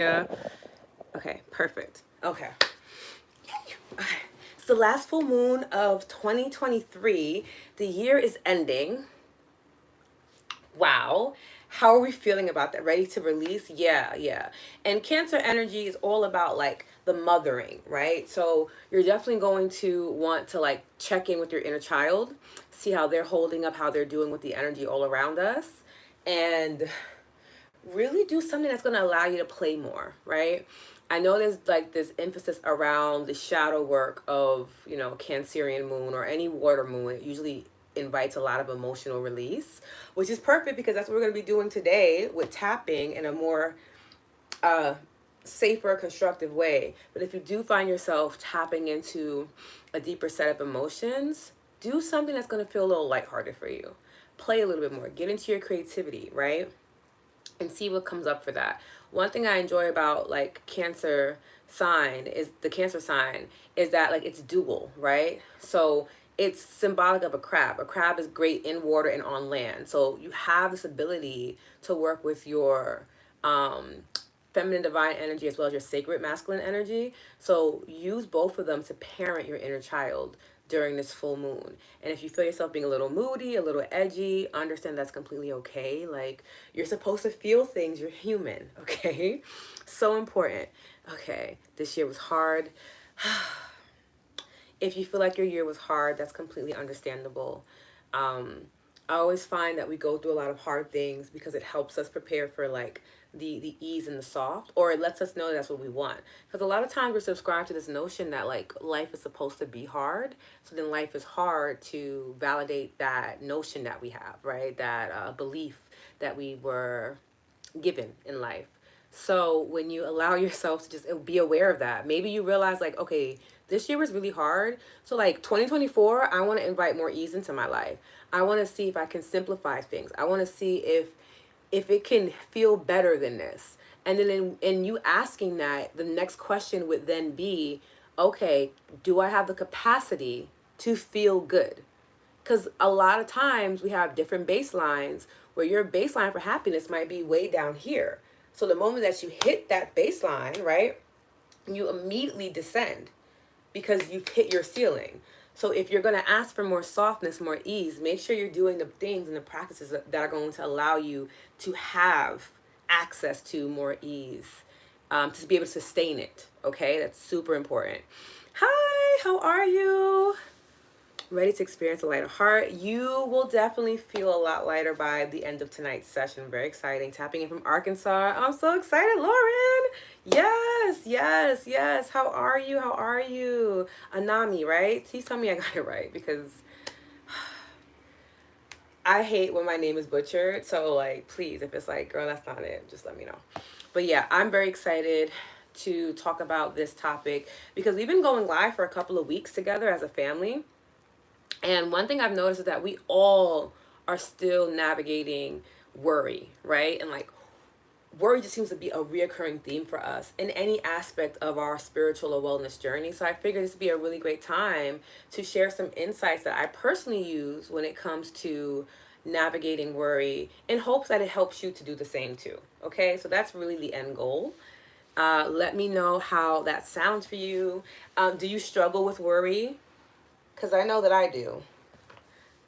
Yeah. Okay, perfect. Okay. Yay. Okay. It's the last full moon of 2023. The year is ending. Wow. How are we feeling about that? Ready to release? Yeah, yeah. And Cancer energy is all about like the mothering, right? So you're definitely going to want to like check in with your inner child, see how they're holding up, how they're doing with the energy all around us, and really do something that's going to allow you to play more, right? I know there's like this emphasis around the shadow work of, Cancerian moon or any water moon. It usually invites a lot of emotional release, which is perfect because that's what we're going to be doing today with tapping in a more uh, safer, constructive way. But if you do find yourself tapping into a deeper set of emotions, do something that's going to feel a little lighthearted for you. Play a little bit more, get into your creativity, right? And see what comes up for that. One thing I enjoy about like Cancer sign is that like it's dual, right? So it's symbolic of a crab. A crab is great in water and on land. So you have this ability to work with your feminine divine energy as well as your sacred masculine energy. So use both of them to parent your inner child during this full moon. And if you feel yourself being a little moody, a little edgy, understand that's completely okay. Like, you're supposed to feel things. You're human, okay? So important. Okay, this year was hard. If you feel like your year was hard, that's completely understandable. Um, I always find that we go through a lot of hard things because it helps us prepare for like the ease and the soft, or it lets us know that's what we want. Because a lot of times we're subscribed to this notion that like life is supposed to be hard, so then life is hard to validate that notion that we have, right? That belief that we were given in life. So when you allow yourself to just be aware of that, maybe you realize like, okay, this year was really hard. So like 2024, I want to invite more ease into my life. I want to see if I can simplify things. I want to see if it can feel better than this. And then in you asking that, the next question would then be, okay, do I have the capacity to feel good? Because a lot of times we have different baselines where your baseline for happiness might be way down here. So the moment that you hit that baseline, right, you immediately descend because you've hit your ceiling. So if you're going to ask for more softness, more ease, make sure you're doing the things and the practices that are going to allow you to have access to more ease, to be able to sustain it. Okay, that's super important. Hi, how are you? Ready to experience a lighter heart. You will definitely feel a lot lighter by the end of tonight's session. Very exciting. Tapping in from Arkansas. I'm so excited, Lauren. Yes, yes, yes. How are you? How are you? Anami, right? Please tell me I got it right because I hate when my name is butchered. So, like, please, if it's like, girl, that's not it, just let me know. But yeah, I'm very excited to talk about this topic because we've been going live for a couple of weeks together as a family. And one thing I've noticed is that we all are still navigating worry, right? And like worry just seems to be a reoccurring theme for us in any aspect of our spiritual or wellness journey. So I figured this would be a really great time to share some insights that I personally use when it comes to navigating worry in hopes that it helps you to do the same too. Okay, so that's really the end goal. Let me know how that sounds for you. Do you struggle with worry? Because I know that I do.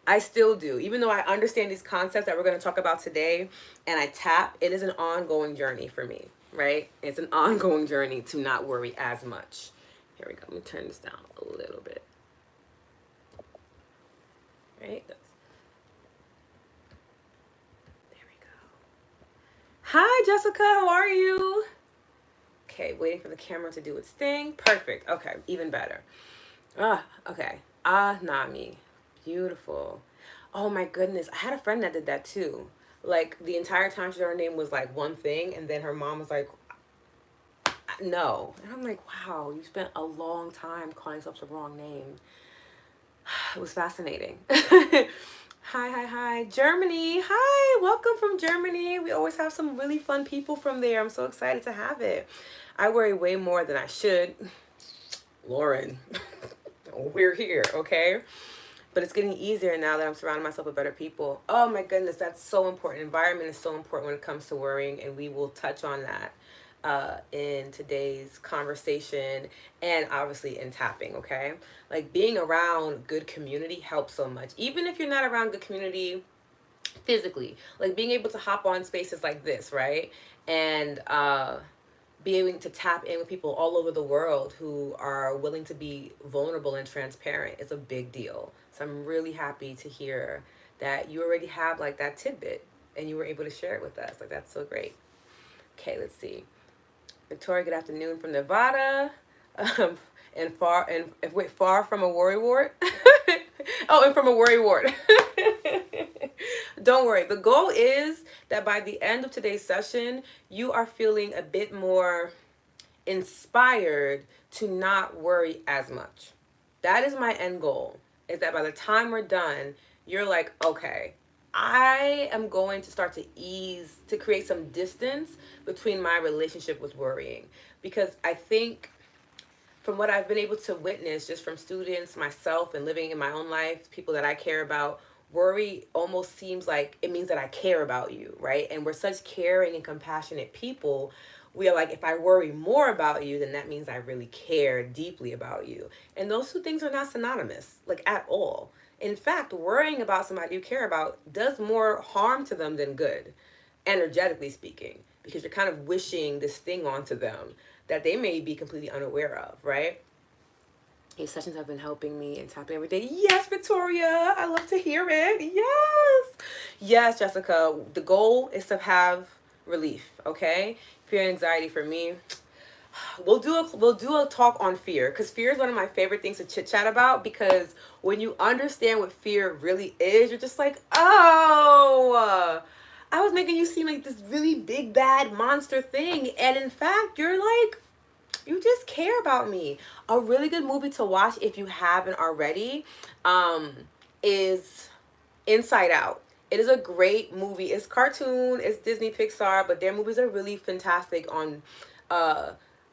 I still do. Even though I understand these concepts that we're going to talk about today and I tap, it is an ongoing journey for me, right? It's an ongoing journey to not worry as much. Here we go. Let me turn this down a little bit. Right? There we go. Hi, Jessica. How are you? Okay, waiting for the camera to do its thing. Perfect. Okay, even better. Okay. Nami. Beautiful. Oh my goodness. I had a friend that did that too. Like the entire time her name was like one thing and then her mom was like, no. And I'm like, wow, you spent a long time calling yourself the wrong name. It was fascinating. Hi, hi, hi. Germany. Hi, welcome from Germany. We always have some really fun people from there. I'm so excited to have it. I worry way more than I should. Lauren, we're here, okay? But it's getting easier now that I'm surrounding myself with better people. Oh my goodness, that's so important. Environment is so important when it comes to worrying, and we will touch on that in today's conversation and obviously in tapping, okay? Like being around good community helps so much. Even if you're not around good community physically, like being able to hop on spaces like this, right? And be able to tap in with people all over the world who are willing to be vulnerable and transparent is a big deal. So I'm really happy to hear that you already have like that tidbit and you were able to share it with us. Like that's so great. Okay, let's see. Victoria, good afternoon from Nevada. And wait, far from a worry ward. Oh, and from a worry ward. Don't worry. The goal is that by the end of today's session, you are feeling a bit more inspired to not worry as much. That is my end goal. Is that by the time we're done, you're like, okay, I am going to start to ease, to create some distance between my relationship with worrying. Because I think from what I've been able to witness just from students, myself, and living in my own life, people that I care about, worry almost seems like it means that I care about you, right? And we're such caring and compassionate people. We are like, if I worry more about you, then that means I really care deeply about you. And those two things are not synonymous, like at all. In fact, worrying about somebody you care about does more harm to them than good, energetically speaking, because you're kind of wishing this thing onto them that they may be completely unaware of, right? These sessions have been helping me and tapping every day. Yes, Victoria, I love to hear it. Yes. Yes, Jessica, the goal is to have relief, okay? Fear and anxiety for me. We'll do a talk on fear, because fear is one of my favorite things to chit chat about, because when you understand what fear really is, you're just like, oh, I was making you seem like this really big bad monster thing, and in fact you're like, you just care about me. A really good movie to watch if you haven't already is Inside Out. It is a great movie. It's cartoon, it's Disney Pixar, but their movies are really fantastic on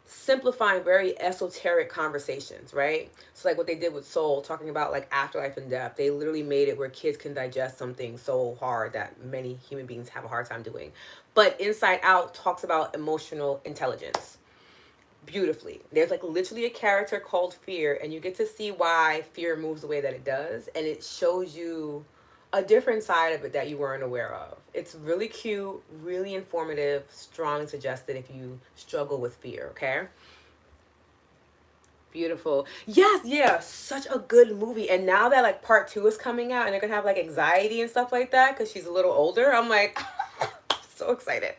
simplifying very esoteric conversations, right? So like what they did with Soul, talking about like afterlife and death. They literally made it where kids can digest something so hard that many human beings have a hard time doing. But Inside Out talks about emotional intelligence beautifully. There's like literally a character called Fear, and you get to see why fear moves the way that it does, and it shows you a different side of it that you weren't aware of. It's really cute, really informative, strongly suggested if you struggle with fear, okay? Beautiful. Yes, yeah, such a good movie. And now that like part 2 is coming out and they're gonna have like anxiety and stuff like that because she's a little older, I'm like so excited.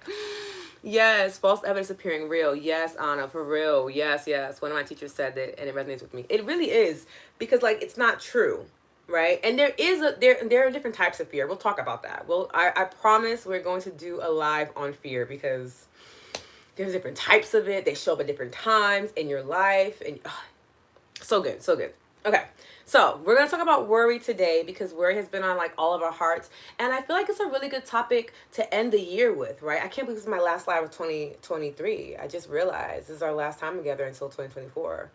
Yes, false evidence appearing real. Yes, Anna, for real. Yes, yes. One of my teachers said that and it resonates with me. It really is, because like it's not true, right? And there are different types of fear. We'll talk about that. I promise we're going to do a live on fear, because there's different types of it. They show up at different times in your life, and so good, so good. Okay, so we're going to talk about worry today, because worry has been on like all of our hearts, and I feel like it's a really good topic to end the year with, right? I can't believe this is my last live of 2023. I just realized this is our last time together until 2024.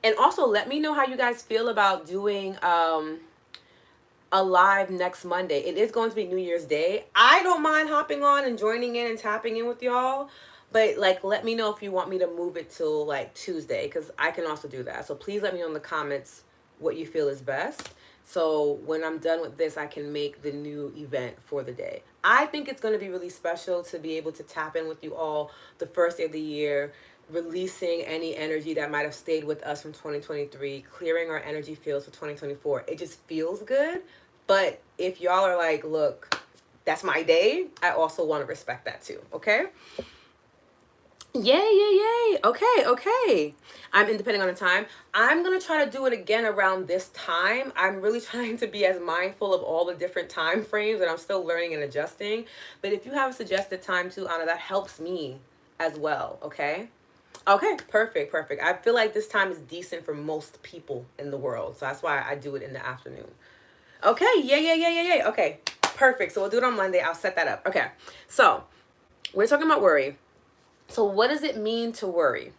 And also, let me know how you guys feel about doing a live next Monday. It is going to be New Year's Day. I don't mind hopping on and joining in and tapping in with y'all. But like, let me know if you want me to move it till like Tuesday, because I can also do that. So please let me know in the comments what you feel is best. So when I'm done with this, I can make the new event for the day. I think it's going to be really special to be able to tap in with you all the first day of the year, releasing any energy that might have stayed with us from 2023, clearing our energy fields for 2024. It just feels good. But if y'all are like, look, that's my day, I also want to respect that too, okay? Yay, yay, yay. Okay. I'm independent on the time. I'm going to try to do it again around this time. I'm really trying to be as mindful of all the different time frames, and I'm still learning and adjusting. But if you have a suggested time too, Anna, that helps me as well, okay? Okay, perfect. I feel like this time is decent for most people in the world, so that's why I do it in the afternoon. Okay, yay. Okay, perfect. So we'll do it on Monday. I'll set that up. Okay, so we're talking about worry. So what does it mean to worry?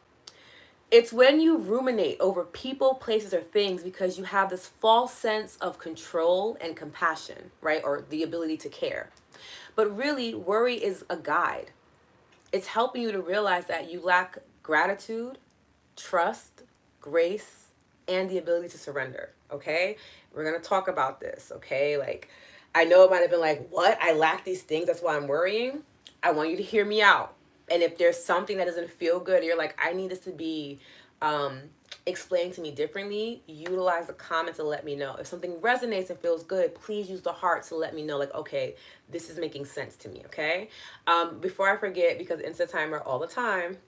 It's when you ruminate over people, places, or things because you have this false sense of control and compassion, right? Or the ability to care. But really, worry is a guide. It's helping you to realize that you lack gratitude, trust, grace, and the ability to surrender. Okay? We're going to talk about this. Okay? Like, I know it might have been like, what? I lack these things. That's why I'm worrying. I want you to hear me out. And if there's something that doesn't feel good, you're like, I need this to be um, explained to me differently, utilize the comments to let me know. If something resonates and feels good, please use the heart to let me know, like, okay, this is making sense to me, okay? Before I forget, because Insta Timer all the time,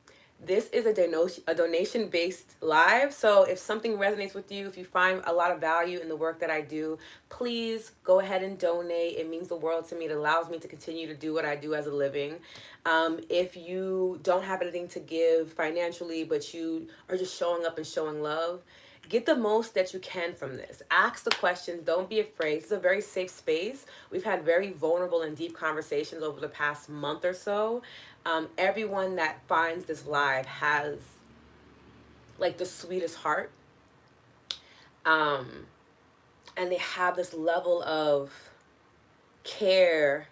this is a donation based live. So if something resonates with you, if you find a lot of value in the work that I do, please go ahead and donate. It means the world to me. It allows me to continue to do what I do as a living. If you don't have anything to give financially, but you are just showing up and showing love, get the most that you can from this. Ask the questions. Don't be afraid. It's a very safe space. We've had very vulnerable and deep conversations over the past month or so. Everyone that finds this live has like the sweetest heart. Um, and they have this level of care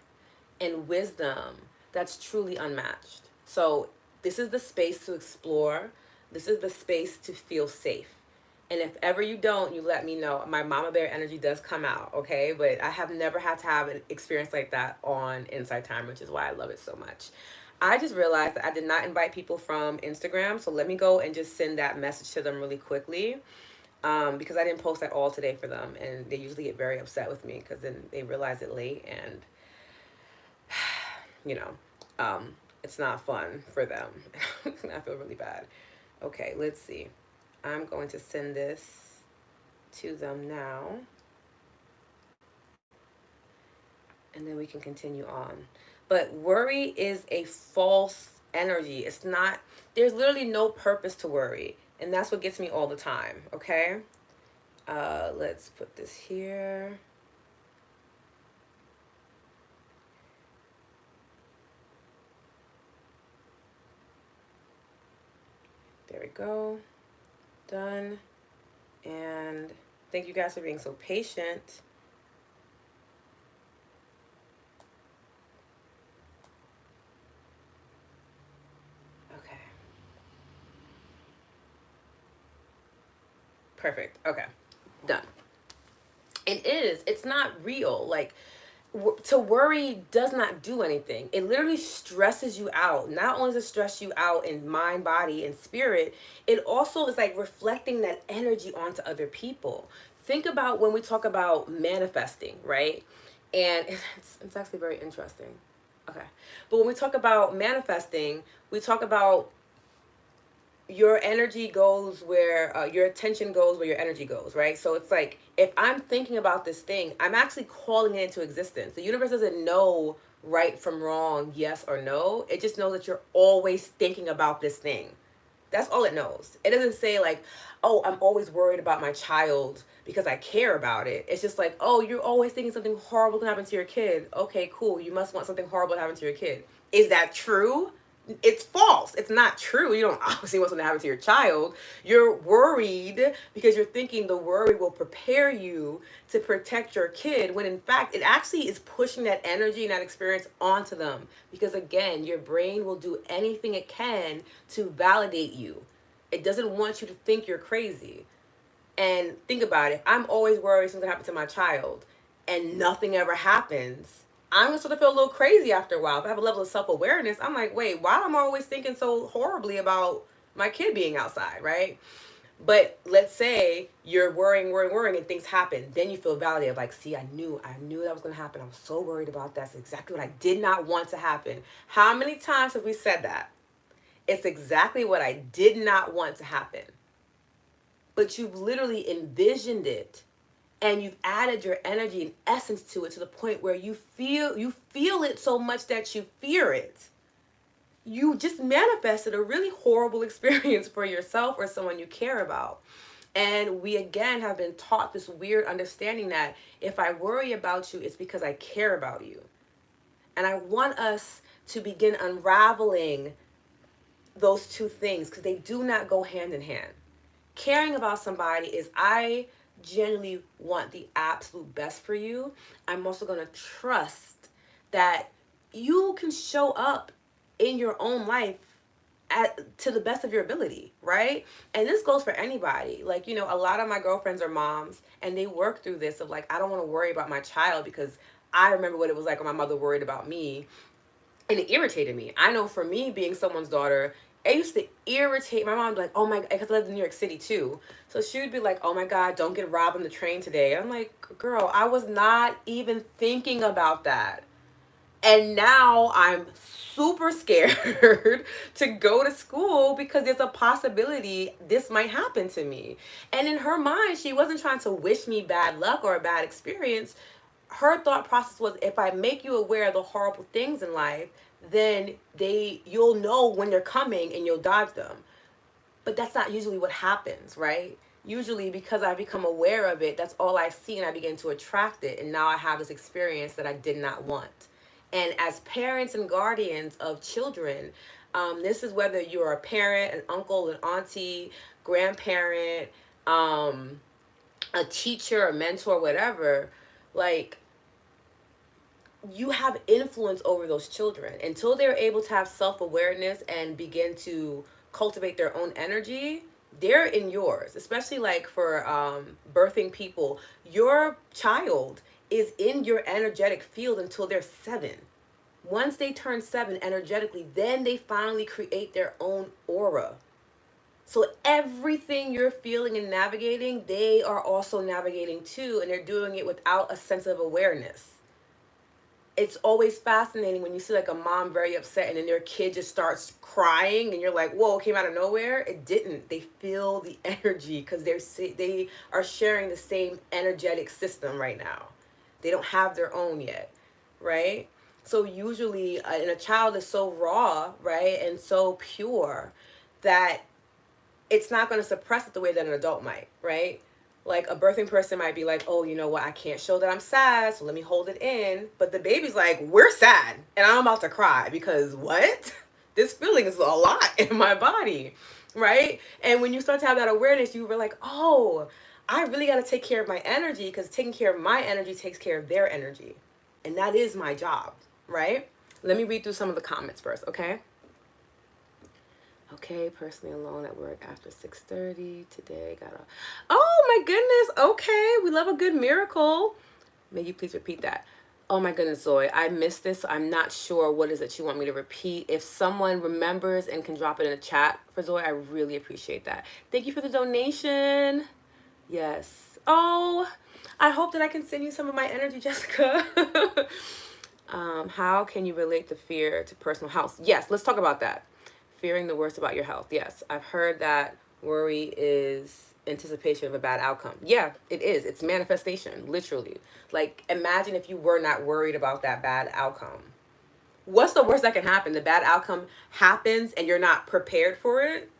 and wisdom that's truly unmatched. So this is the space to explore. This is the space to feel safe. And if ever you don't, you let me know. My mama bear energy does come out, okay? But I have never had to have an experience like that on Inside Time, which is why I love it so much. I just realized that I did not invite people from Instagram, so let me go and just send that message to them really quickly, because I didn't post at all today for them, and they usually get very upset with me because then they realize it late, and you know, it's not fun for them. I feel really bad. Okay, let's see. I'm going to send this to them now, and then we can continue on. But worry is a false energy. It's not, there's literally no purpose to worry. And that's what gets me all the time, okay? Let's put this here. There we go. Done. And thank you guys for being so patient. Okay. Perfect. Okay. Done. It's not real. Like, to worry does not do anything. It literally stresses you out. Not only does it stress you out in mind, body, and spirit, it also is like reflecting that energy onto other people. Think about when we talk about manifesting, right? And it's actually very interesting. Okay. But when we talk about manifesting, we talk about your energy goes where your attention goes, where your energy goes, right? So it's like, if I'm thinking about this thing, I'm actually calling it into existence. The universe doesn't know right from wrong, yes or no. It just knows that you're always thinking about this thing. That's all it knows. It doesn't say like, oh, I'm always worried about my child because I care about it. It's just like, oh, you're always thinking something horrible can happen to your kid. Okay, cool. You must want something horrible to happen to your kid. Is that true? It's false. It's not true. You don't obviously want something to happen to your child. You're worried because you're thinking the worry will prepare you to protect your kid, when in fact it actually is pushing that energy and that experience onto them. Because again, your brain will do anything it can to validate you. It doesn't want you to think you're crazy. And think about it. I'm always worried something happened to my child and nothing ever happens. I'm gonna sort of feel a little crazy after a while. If I have a level of self-awareness, I'm like, wait, why am I always thinking so horribly about my kid being outside, right? But let's say you're worrying, and things happen. Then you feel validated, like, see, I knew that was gonna happen. I was so worried about that. It's exactly what I did not want to happen. How many times have we said that? It's exactly what I did not want to happen. But you've literally envisioned it, and you've added your energy and essence to it, to the point where you feel it so much that you fear it. You just manifested a really horrible experience for yourself or someone you care about. And we again have been taught this weird understanding that if I worry about you, it's because I care about you. And I want us to begin unraveling those two things, because they do not go hand in hand. Caring about somebody is, I genuinely want the absolute best for you. I'm also going to trust that you can show up in your own life to the best of your ability, right? And this goes for anybody. Like, a lot of my girlfriends are moms and they work through this of like, I don't want to worry about my child because I remember what it was like when my mother worried about me, and it irritated me. I know for me, being someone's daughter, it used to irritate my mom. Like, oh my, because I lived in New York City too. So she would be like, oh my God, don't get robbed on the train today. I'm like, girl, I was not even thinking about that. And now I'm super scared to go to school because there's a possibility this might happen to me. And in her mind, she wasn't trying to wish me bad luck or a bad experience. Her thought process was, if I make you aware of the horrible things in life, then you'll know when they're coming and you'll dodge them. But that's not usually what happens, right? Usually, because I become aware of it, that's all I see, and I begin to attract it. And now I have this experience that I did not want. And as parents and guardians of children, this is whether you're a parent, an uncle, an auntie, grandparent, a teacher, a mentor, whatever, like, you have influence over those children until they're able to have self-awareness and begin to cultivate their own energy. They're in yours, especially like for birthing people. Your child is in your energetic field until they're 7. Once they turn 7 energetically, then they finally create their own aura. So everything you're feeling and navigating, they are also navigating too, and they're doing it without a sense of awareness. It's always fascinating when you see like a mom very upset and then their kid just starts crying and you're like, whoa, it came out of nowhere. It didn't. They feel the energy because they are sharing the same energetic system right now. They don't have their own yet, right? So usually, and a child is so raw, right, and so pure that it's not going to suppress it the way that an adult might, right? Like a birthing person might be like, oh, you know what, I can't show that I'm sad, so let me hold it in. But the baby's like, we're sad, and I'm about to cry because what? This feeling is a lot in my body, right? And when you start to have that awareness, you were like, oh, I really got to take care of my energy because taking care of my energy takes care of their energy. And that is my job, right? Let me read through some of the comments first, okay? Okay, personally alone at work after 6:30 today. Oh my goodness. Okay, we love a good miracle. May you please repeat that. Oh my goodness, Zoe, I missed this. So I'm not sure what is it you want me to repeat. If someone remembers and can drop it in the chat for Zoe, I really appreciate that. Thank you for the donation. Yes. Oh, I hope that I can send you some of my energy, Jessica. How can you relate the fear to personal health? Yes, let's talk about that. Fearing the worst about your health. Yes, I've heard that worry is anticipation of a bad outcome. Yeah, it is. It's manifestation, literally. Like, imagine if you were not worried about that bad outcome. What's the worst that can happen? The bad outcome happens and you're not prepared for it?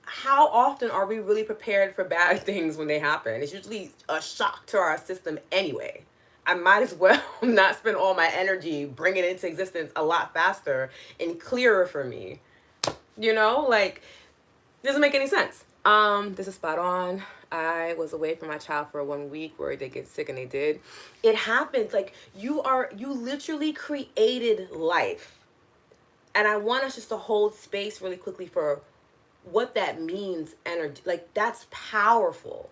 How often are we really prepared for bad things when they happen? It's usually a shock to our system anyway. I might as well not spend all my energy bringing it into existence a lot faster and clearer for me. Like, doesn't make any sense. This is spot on. I was away from my child for 1 week where they get sick, and they did. It happens. Like, you literally created life. And I want us just to hold space really quickly for what that means. Energy, like, that's powerful.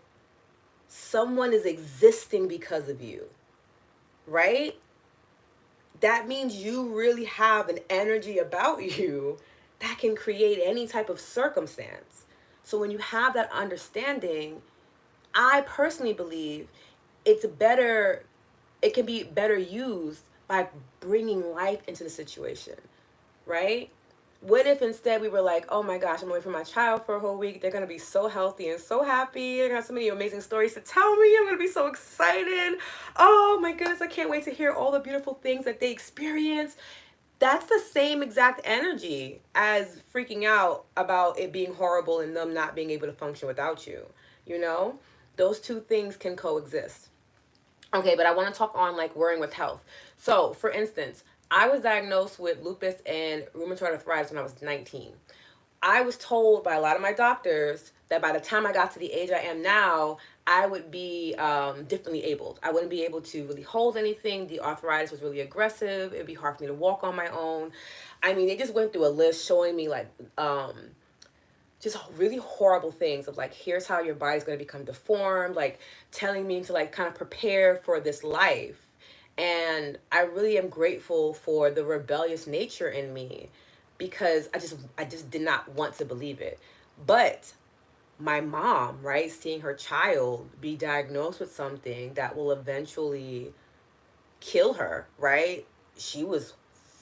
Someone is existing because of you, right? That means you really have an energy about you that can create any type of circumstance. So when you have that understanding, I personally believe it can be better used by bringing life into the situation, right? What if instead we were like, oh my gosh, I'm away from my child for a whole week. They're going to be so healthy and so happy. They're going to have so many amazing stories to tell me. I'm going to be so excited. Oh my goodness, I can't wait to hear all the beautiful things that they experience. That's the same exact energy as freaking out about it being horrible and them not being able to function without you. Those two things can coexist. Okay, but I want to talk on like worrying with health. So, for instance, I was diagnosed with lupus and rheumatoid arthritis when I was 19. I was told by a lot of my doctors that by the time I got to the age I am now, I would be differently abled. I wouldn't be able to really hold anything. The arthritis was really aggressive. It'd be hard for me to walk on my own. I mean, they just went through a list showing me like just really horrible things of like, here's how your body's going to become deformed, like telling me to like kind of prepare for this life. And I really am grateful for the rebellious nature in me, because I just did not want to believe it. But my mom, right, seeing her child be diagnosed with something that will eventually kill her, right? She was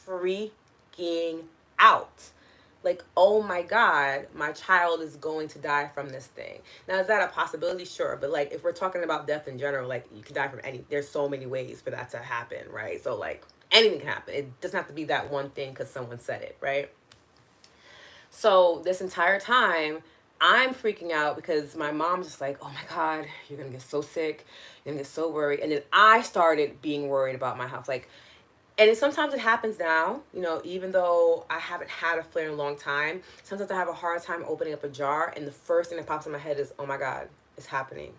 freaking out. Like, oh my God, my child is going to die from this thing. Now, is that a possibility? Sure. But like, if we're talking about death in general, like you can die from there's so many ways for that to happen, right? So like anything can happen. It doesn't have to be that one thing because someone said it, right? So this entire time, I'm freaking out because my mom's just like, oh my God, you're going to get so sick. You're going to get so worried. And then I started being worried about my health. Like, and sometimes it happens now, you know, even though I haven't had a flare in a long time, sometimes I have a hard time opening up a jar. And the first thing that pops in my head is, oh my God, it's happening.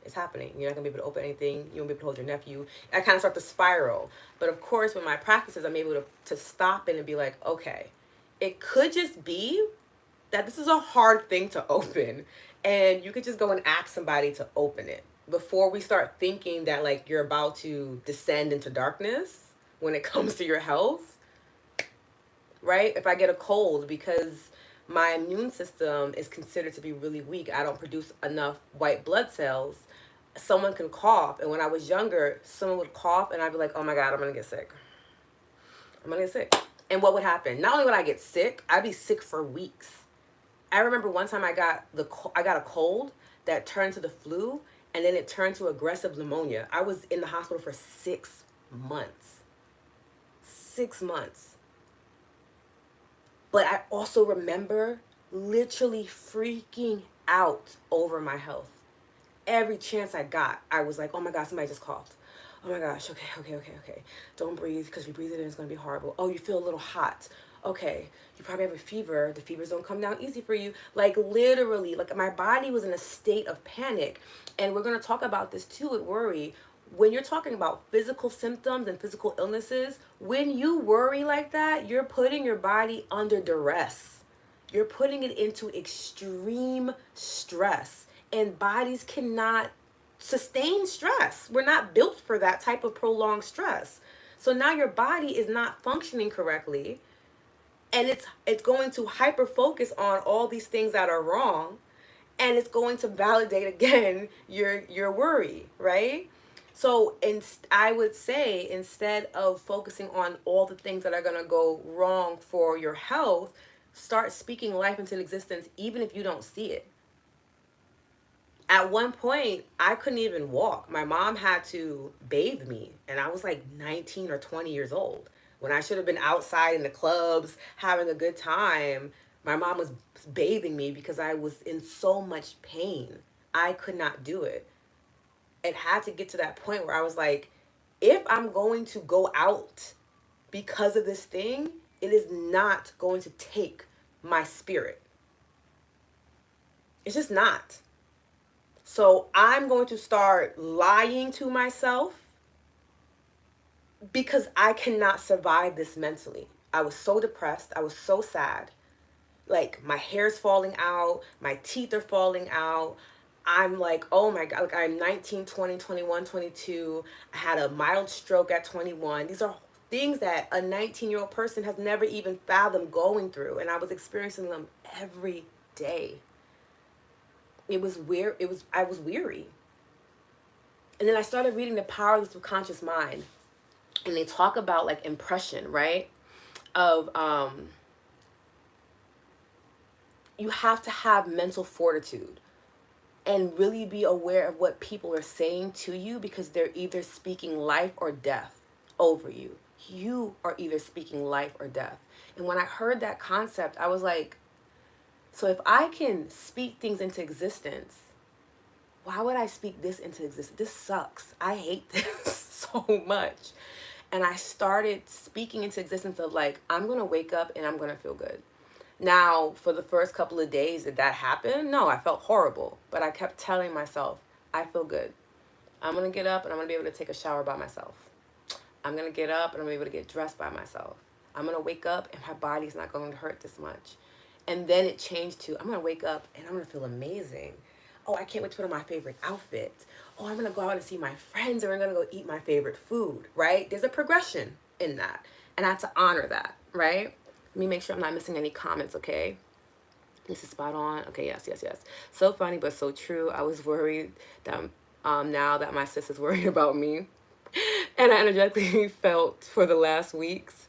It's happening. You're not going to be able to open anything. You won't be able to hold your nephew. I kind of start to spiral. But of course, with my practices, I'm able to stop it and be like, okay, it could just be that this is a hard thing to open. And you could just go and ask somebody to open it before we start thinking that like you're about to descend into darkness when it comes to your health, right? If I get a cold because my immune system is considered to be really weak, I don't produce enough white blood cells, someone can cough. And when I was younger, someone would cough and I'd be like, oh my God, I'm gonna get sick. I'm gonna get sick. And what would happen? Not only would I get sick, I'd be sick for weeks. I remember one time I got a cold that turned to the flu, and then it turned to aggressive pneumonia. I was in the hospital for 6 months. 6 months. But I also remember literally freaking out over my health. Every chance I got, I was like, oh my God, somebody just coughed. Oh my gosh, okay. Don't breathe, because if you breathe it in, it's going to be horrible. Oh, you feel a little hot. Okay, you probably have a fever. The fevers don't come down easy for you. Like literally, like my body was in a state of panic. And we're going to talk about this too with worry. When you're talking about physical symptoms and physical illnesses, when you worry like that, you're putting your body under duress. You're putting it into extreme stress. And bodies cannot sustain stress. We're not built for that type of prolonged stress. So now your body is not functioning correctly, and it's going to hyper focus on all these things that are wrong, and it's going to validate again your worry, right? So I would say, instead of focusing on all the things that are going to go wrong for your health, start speaking life into existence even if you don't see it. At one point, I couldn't even walk. My mom had to bathe me, and I was like 19 or 20 years old. When I should have been outside in the clubs having a good time, my mom was bathing me because I was in so much pain. I could not do it. It had to get to that point where I was like, if I'm going to go out because of this thing, it is not going to take my spirit. It's just not. So I'm going to start lying to myself because I cannot survive this mentally. I was so depressed. I was so sad. Like my hair's falling out. My teeth are falling out. I'm like, oh my God, like I'm 19, 20, 21, 22. I had a mild stroke at 21. These are things that a 19-year-old person has never even fathomed going through. And I was experiencing them every day. It was weird. I was weary. And then I started reading The Power of the Subconscious Mind. And they talk about like impression, right? Of you have to have mental fortitude and really be aware of what people are saying to you, because they're either speaking life or death over you. You are either speaking life or death. And when I heard that concept, I was like, so if I can speak things into existence, why would I speak this into existence? This sucks. I hate this so much. And I started speaking into existence of like, I'm going to wake up and I'm going to feel good. Now, for the first couple of days, did that happen? No, I felt horrible. But I kept telling myself, I feel good. I'm going to get up and I'm going to be able to take a shower by myself. I'm going to get up and I'm going to be able to get dressed by myself. I'm going to wake up and my body's not going to hurt this much. And then it changed to, I'm going to wake up and I'm going to feel amazing. Oh, I can't wait to put on my favorite outfit. Oh, I'm going to go out and see my friends and we're going to go eat my favorite food, right? There's a progression in that. And I had to honor that, right? Let me make sure I'm not missing any comments, okay? This is spot on. Okay, yes. So funny, but so true. I was worried that now that my sis is worried about me. And I energetically felt for the last weeks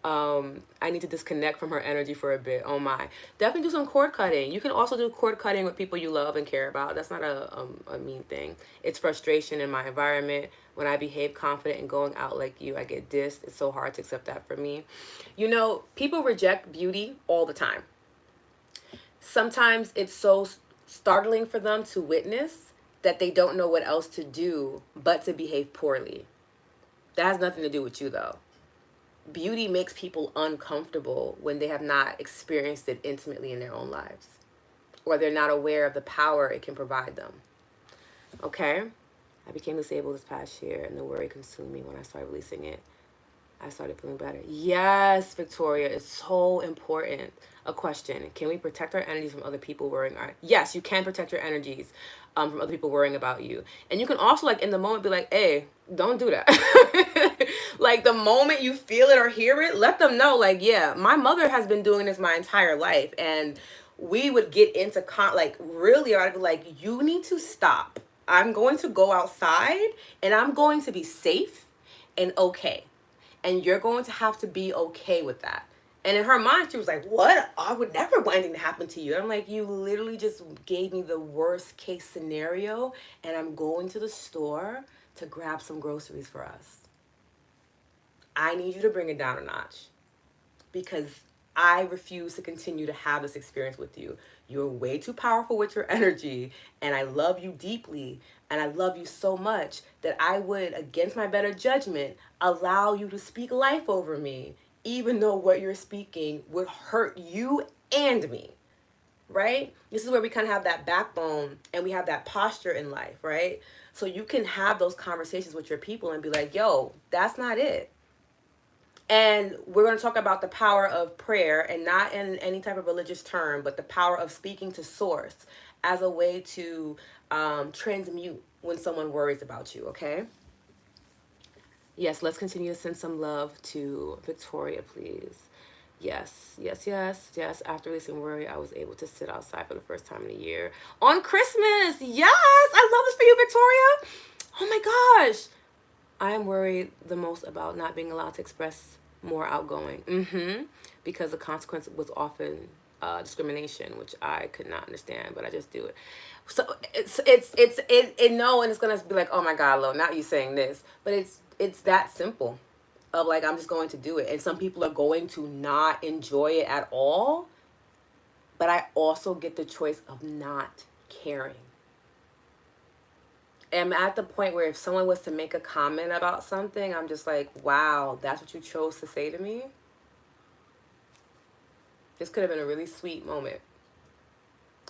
I need to disconnect from her energy for a bit. Oh my. Definitely do some cord cutting. You can also do cord cutting with people you love and care about. That's not a mean thing. It's frustration in my environment. When I behave confident and going out like you, I get dissed. It's so hard to accept that for me. You know, people reject beauty all the time. Sometimes it's so startling for them to witness that they don't know what else to do but to behave poorly. That has nothing to do with you though. Beauty makes people uncomfortable when they have not experienced it intimately in their own lives, or they're not aware of the power it can provide them. Okay? I became disabled this past year, and the worry consumed me. When I started releasing it, I started feeling better. Yes, Victoria, it's so important. A question: can we protect our energies from other people worrying? Yes, you can protect your energies from other people worrying about you. And you can also, like, in the moment be like, hey, don't do that. Like, the moment you feel it or hear it, let them know, like, yeah, my mother has been doing this my entire life. And we would get into, like, really, I'd be like, you need to stop. I'm going to go outside and I'm going to be safe and okay. And you're going to have to be okay with that. And in her mind, she was like, what? I would never want anything to happen to you. And I'm like, you literally just gave me the worst case scenario. And I'm going to the store to grab some groceries for us. I need you to bring it down a notch. Because I refuse to continue to have this experience with you. You're way too powerful with your energy. And I love you deeply. And I love you so much that I would, against my better judgment, allow you to speak life over me, even though what you're speaking would hurt you and me, right? This is where we kind of have that backbone and we have that posture in life, right? So you can have those conversations with your people and be like, yo, that's not it. And we're going to talk about the power of prayer, and not in any type of religious term, but the power of speaking to source as a way to transmute when someone worries about you, okay? Yes, let's continue to send some love to Victoria, please. Yes. After releasing worry, I was able to sit outside for the first time in a year on Christmas. Yes, I love this for you, Victoria. Oh my gosh. I am worried the most about not being allowed to express more outgoing. Because the consequence was often discrimination, which I could not understand, but I just do it. So no, and it's gonna be like, oh my God, Lo, not you saying this, but it's that simple. Of like, I'm just going to do it, and some people are going to not enjoy it at all. But I also get the choice of not caring. I'm at the point where if someone was to make a comment about something, I'm just like, wow, that's what you chose to say to me? This could have been a really sweet moment.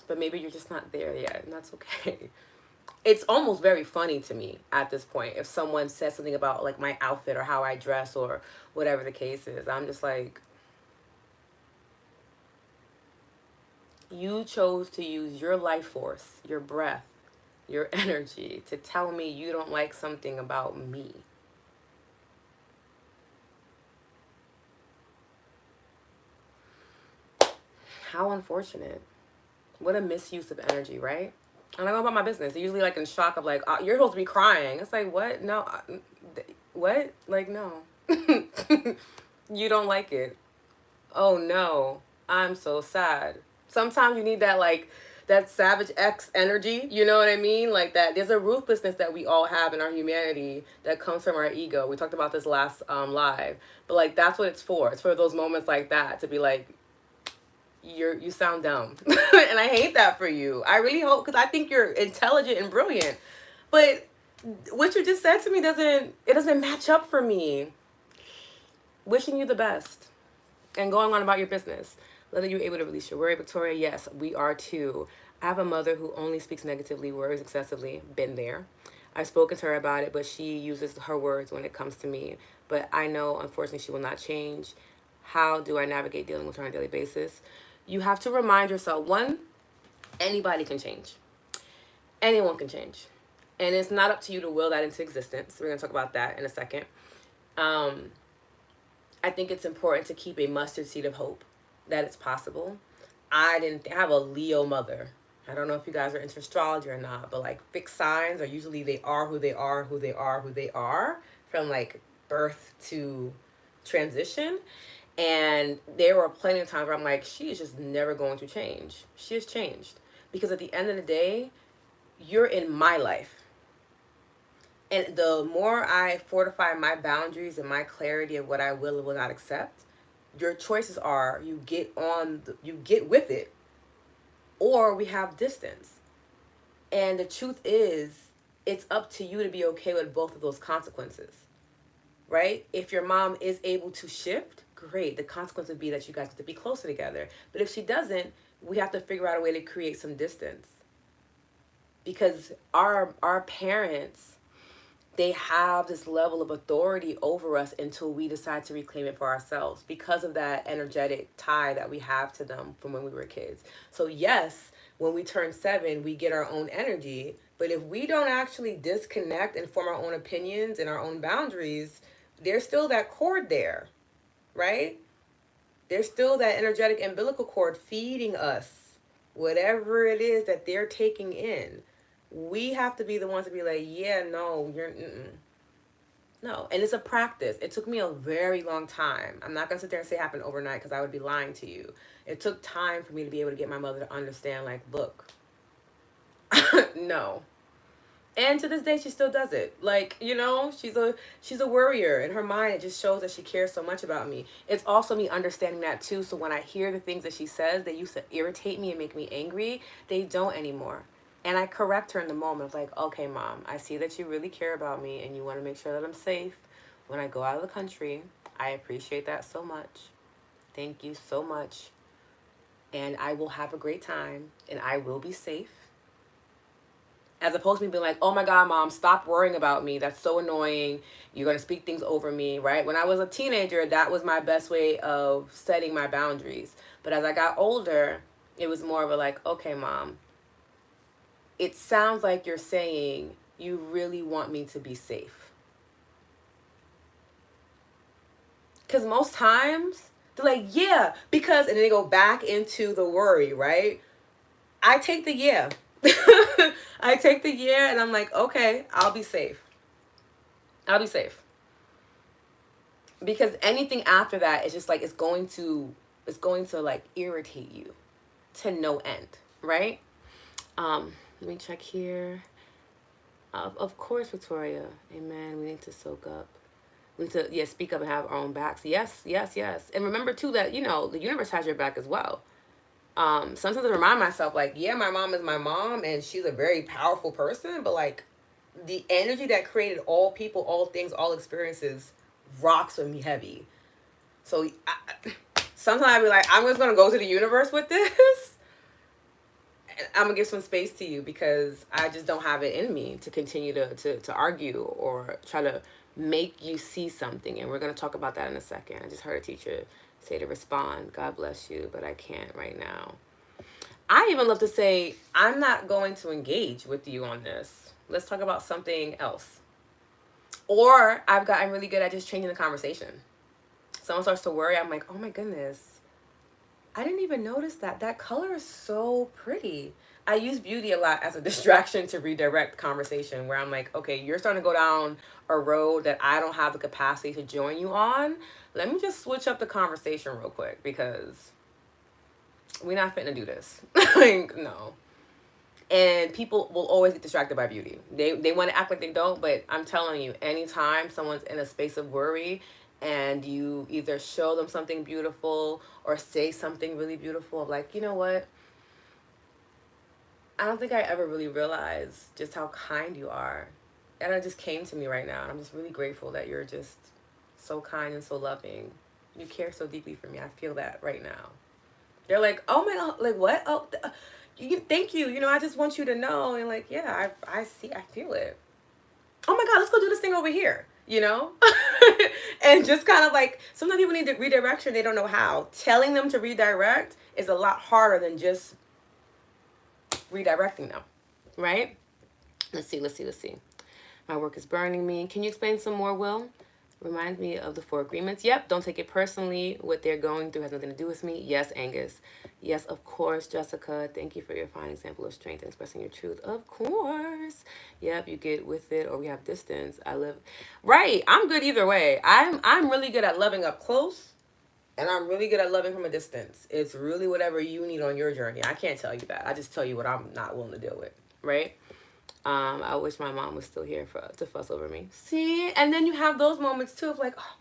But maybe you're just not there yet, and that's okay. It's almost very funny to me at this point. If someone says something about like my outfit or how I dress or whatever the case is, I'm just like, you chose to use your life force, your breath, your energy to tell me you don't like something about me. How unfortunate. What a misuse of energy, right? And I go about my business. They're usually like in shock of like, you're supposed to be crying. It's like, what? No. What? Like, no. You don't like it. Oh no. I'm so sad. Sometimes you need that, like, that Savage X energy, you know what I mean? Like that, there's a ruthlessness that we all have in our humanity that comes from our ego. We talked about this last live, but like that's what it's for. It's for those moments like that to be like, you sound dumb, and I hate that for you. I really hope, because I think you're intelligent and brilliant, but what you just said to me doesn't match up for me. Wishing you the best and going on about your business. Whether you're able to release your worry, Victoria, yes, we are too. I have a mother who only speaks negatively, worries excessively. Been there. I've spoken to her about it, but she uses her words when it comes to me. But I know, unfortunately, she will not change. How do I navigate dealing with her on a daily basis? You have to remind yourself, one, anybody can change. Anyone can change. And it's not up to you to will that into existence. We're going to talk about that in a second. Um, I think it's important to keep a mustard seed of hope that it's possible. I didn't have a Leo mother. I don't know if you guys are into astrology or not, but like fixed signs are usually they are who they are, who they are, who they are from like birth to transition. And there were plenty of times where I'm like, she is just never going to change. She has changed. Because at the end of the day, you're in my life. And the more I fortify my boundaries and my clarity of what I will and will not accept, your choices are you get with it, or we have distance. And the truth is, it's up to you to be okay with both of those consequences, right? If your mom is able to shift, great. The consequence would be that you guys have to be closer together. But if she doesn't, we have to figure out a way to create some distance. Because our parents, they have this level of authority over us until we decide to reclaim it for ourselves because of that energetic tie that we have to them from when we were kids. So yes, when we turn 7, we get our own energy. But if we don't actually disconnect and form our own opinions and our own boundaries, there's still that cord there, right? There's still that energetic umbilical cord feeding us whatever it is that they're taking in. We have to be the ones to be like, yeah, no, no. And it's a practice. It took me a very long time. I'm not going to sit there and say it happened overnight because I would be lying to you. It took time for me to be able to get my mother to understand, like, look, no. And to this day, she still does it. Like, she's a worrier. In her mind, it just shows that she cares so much about me. It's also me understanding that, too. So when I hear the things that she says, they used to irritate me and make me angry. They don't anymore. And I correct her in the moment. It's like, okay, Mom, I see that you really care about me and you want to make sure that I'm safe when I go out of the country. I appreciate that so much. Thank you so much. And I will have a great time and I will be safe. As opposed to me being like, oh my God, Mom, stop worrying about me. That's so annoying. You're going to speak things over me, right? When I was a teenager, that was my best way of setting my boundaries. But as I got older, it was more of a like, okay, Mom, it sounds like you're saying you really want me to be safe. Because most times, they're like, yeah, because, and then they go back into the worry, right? I take the yeah. I take the yeah and I'm like, okay, I'll be safe. I'll be safe. Because anything after that is just like it's going to like irritate you to no end, right? Let me check here. Of course, Victoria. Amen. We need to soak up. We need to speak up and have our own backs. Yes, yes, yes. And remember too that, the universe has your back as well. Sometimes I remind myself, like, yeah, my mom is my mom and she's a very powerful person, but like the energy that created all people, all things, all experiences rocks with me heavy. So sometimes I be like, I'm just gonna go to the universe with this. And I'm gonna give some space to you because I just don't have it in me to continue to argue or try to make you see something. And we're gonna talk about that in a second. I just heard a teacher say to respond, God bless you, but I can't right now. I even love to say, I'm not going to engage with you on this. Let's talk about something else. Or I've gotten really good at just changing the conversation. Someone starts to worry, I'm like, oh my goodness, I didn't even notice that. That color is so pretty. I use beauty a lot as a distraction to redirect conversation where I'm like, okay, you're starting to go down a road that I don't have the capacity to join you on. Let me just switch up the conversation real quick because we're not fitting to do this. Like, no. And people will always get distracted by beauty. They want to act like they don't, but I'm telling you, anytime someone's in a space of worry and you either show them something beautiful or say something really beautiful, like, you know what? I don't think I ever really realized just how kind you are. And it just came to me right now. And I'm just really grateful that you're just so kind and so loving. You care so deeply for me. I feel that right now. They're like, oh my God, like what? Oh, thank you. I just want you to know. And like, yeah, I see, I feel it. Oh my God, let's go do this thing over here. And just kind of like, sometimes people need redirection. They don't know how. Telling them to redirect is a lot harder than just redirecting them, right? Let's see. My work is burning me. Can you explain some more, Will? Remind me of the 4 agreements. Yep, don't take it personally. What they're going through has nothing to do with me. Yes, Angus. Yes, of course, Jessica. Thank you for your fine example of strength and expressing your truth. Of course. Yep, you get with it or we have distance. I live right. I'm good either way. I'm really good at loving up close and I'm really good at loving from a distance. It's really whatever you need on your journey. I can't tell you that. I just tell you what I'm not willing to deal with, right? I wish my mom was still here to fuss over me. See, and then you have those moments too of like, oh,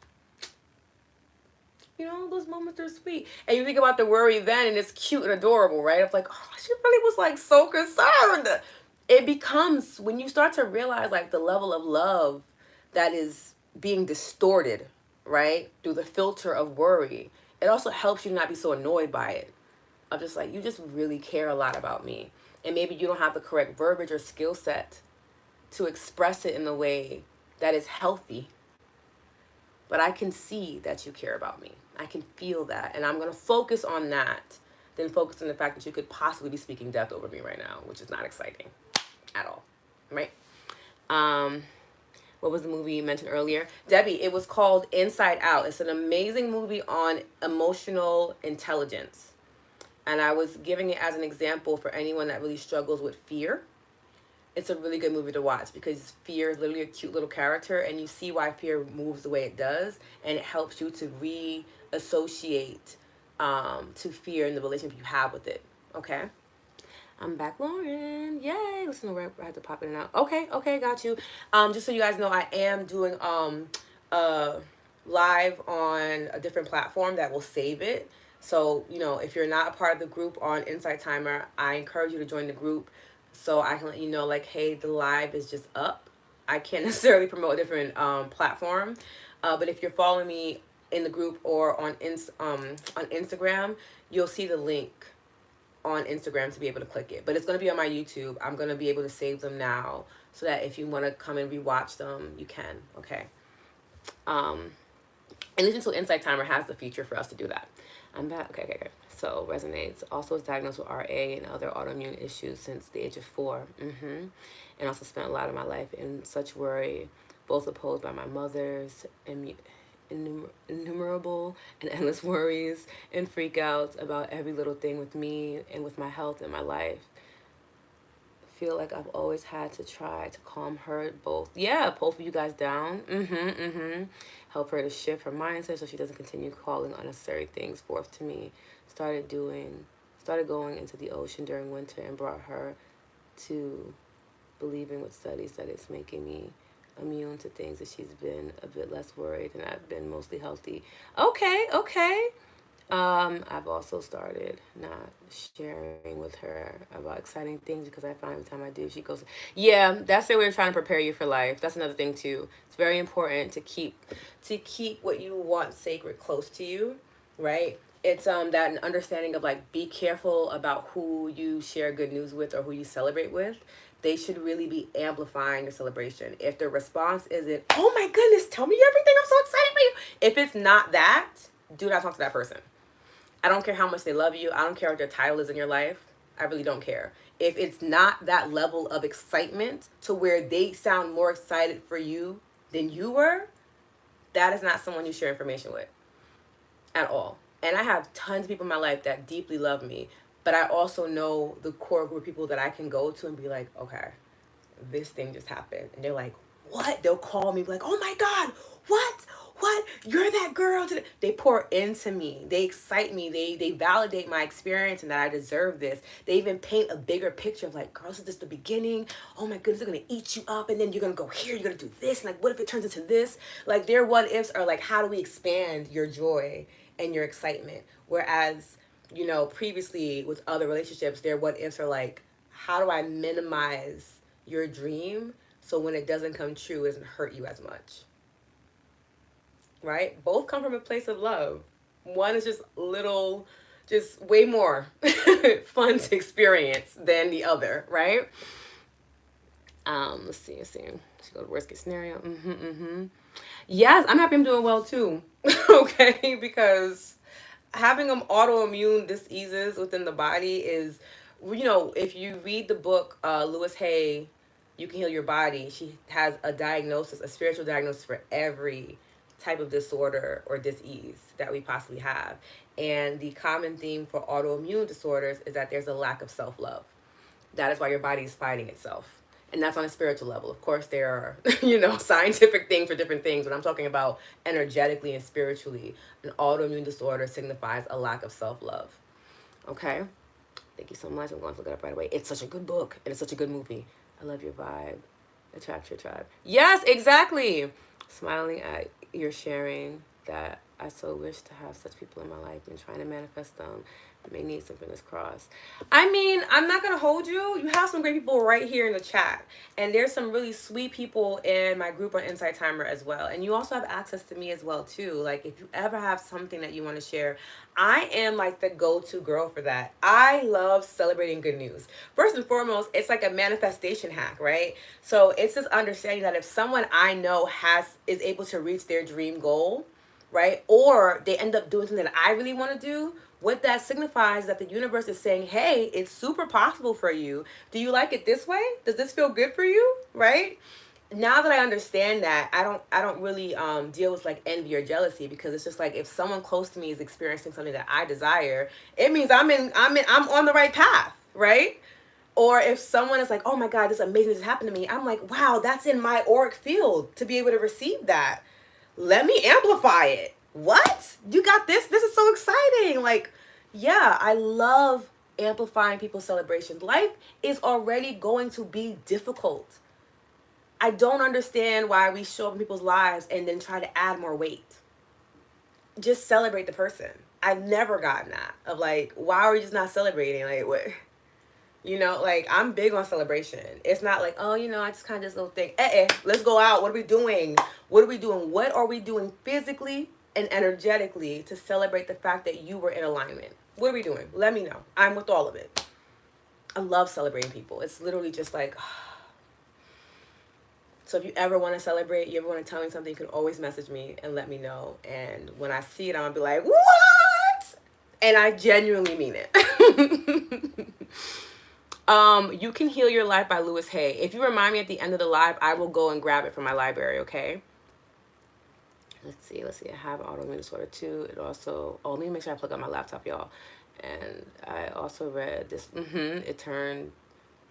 those moments are sweet. And you think about the worry then, and it's cute and adorable, right? Of like, oh, she really was like so concerned. It becomes when you start to realize like the level of love that is being distorted, right, through the filter of worry. It also helps you not be so annoyed by it. Of just like, you just really care a lot about me. And maybe you don't have the correct verbiage or skill set to express it in the way that is healthy. But I can see that you care about me. I can feel that. And I'm going to focus on that than focus on the fact that you could possibly be speaking death over me right now, which is not exciting at all. Right? What was the movie you mentioned earlier? Debbie, it was called Inside Out. It's an amazing movie on emotional intelligence. And I was giving it as an example for anyone that really struggles with fear. It's a really good movie to watch because fear is literally a cute little character and you see why fear moves the way it does, and it helps you to reassociate to fear and the relationship you have with it. Okay? I'm back, Lauren. Yay! Listen to where I had to pop in and out. Okay, got you. Just so you guys know, I am doing live on a different platform that will save it. So, if you're not a part of the group on Insight Timer, I encourage you to join the group so I can let you know, like, hey, the live is just up. I can't necessarily promote a different platform. But if you're following me in the group or on Instagram, you'll see the link on Instagram to be able to click it. But it's going to be on my YouTube. I'm going to be able to save them now so that if you want to come and rewatch them, you can. Okay. At least until Insight Timer has the feature for us to do that. I'm back. Okay. So, resonates. Also was diagnosed with RA and other autoimmune issues since the age of 4. And also spent a lot of my life in such worry, both opposed by my mother's innumerable and endless worries and freakouts about every little thing with me and with my health and my life. Feel like I've always had to try to calm her both of you guys down. Help her to shift her mindset so she doesn't continue calling unnecessary things forth to me. Started going into the ocean during winter and brought her to believing with studies that it's making me immune to things, that she's been a bit less worried and I've been mostly healthy. Okay. I've also started not sharing with her about exciting things because I find every time I do, she goes, yeah, that's the way we're trying to prepare you for life. That's another thing too. It's very important to keep what you want sacred close to you, right? It's that understanding of like, be careful about who you share good news with or who you celebrate with. They should really be amplifying your celebration. If the response isn't, oh my goodness, tell me everything, I'm so excited for you. If it's not that, do not talk to that person. I don't care how much they love you. I don't care what their title is in your life. I really don't care. If it's not that level of excitement to where they sound more excited for you than you were, that is not someone you share information with at all. And I have tons of people in my life that deeply love me, but I also know the core group of people that I can go to and be like, okay, this thing just happened. And they're like, what? They'll call me like, oh my God, what? You're that girl. They pour into me. They excite me. They validate my experience and that I deserve this. They even paint a bigger picture of like, girl, this is just the beginning. Oh my goodness, they're going to eat you up. And then you're going to go here. You're going to do this. And like, what if it turns into this? Like, their what ifs are like, how do we expand your joy and your excitement? Whereas, previously with other relationships, their what ifs are like, how do I minimize your dream so when it doesn't come true, it doesn't hurt you as much? Right? Both come from a place of love. One is just just way more fun to experience than the other, right? Let's see. Let's go to worst case scenario. Yes, I'm happy I'm doing well too. Okay, because having autoimmune diseases within the body is, if you read the book Lewis Hay, You Can Heal Your Body, she has a diagnosis, a spiritual diagnosis for every type of disorder or disease that we possibly have. And the common theme for autoimmune disorders is that there's a lack of self-love. That is why your body is fighting itself. And that's on a spiritual level. Of course, there are, scientific things for different things, but I'm talking about energetically and spiritually. An autoimmune disorder signifies a lack of self-love. Okay? Thank you so much. I'm going to look it up right away. It's such a good book, and it's such a good movie. I love your vibe. Attract your tribe. Yes, exactly. Smiling at your sharing that I so wish to have such people in my life and trying to manifest them. May need some fingers crossed. I mean, I'm not going to hold you. You have some great people right here in the chat. And there's some really sweet people in my group on Insight Timer as well. And you also have access to me as well, too. Like, if you ever have something that you want to share, I am like the go-to girl for that. I love celebrating good news. First and foremost, it's like a manifestation hack, right? So it's this understanding that if someone I know is able to reach their dream goal, right? Or they end up doing something that I really want to do, what that signifies is that the universe is saying, hey, it's super possible for you. Do you like it this way? Does this feel good for you? Right? Now that I understand that, I don't really deal with like envy or jealousy, because it's just like if someone close to me is experiencing something that I desire, it means I'm on the right path, right? Or if someone is like, oh my God, this amazing just happened to me, I'm like, wow, that's in my auric field to be able to receive that. Let me amplify it. What? You got this? This is so exciting. Like, yeah, I love amplifying people's celebrations. Life is already going to be difficult. I don't understand why we show up in people's lives and then try to add more weight. Just celebrate the person. I've never gotten that of like, why are we just not celebrating? Like, what? Like, I'm big on celebration. It's not like, oh, I just kind of this little thing. Let's go out. What are we doing? What are we doing? What are we doing physically and energetically to celebrate the fact that you were in alignment? What are we doing? Let me know. I'm with all of it. I love celebrating people. It's literally just like, so if you ever want to celebrate, you ever want to tell me something, you can always message me and let me know. And when I see it, I'm going to be like, what? And I genuinely mean it. You Can Heal Your Life by Lewis Hay. If you remind me at the end of the live, I will go and grab it from my library, okay? Let's see. I have autoimmune disorder too. It also, let me make sure I plug up my laptop, y'all. And I also read this, it turned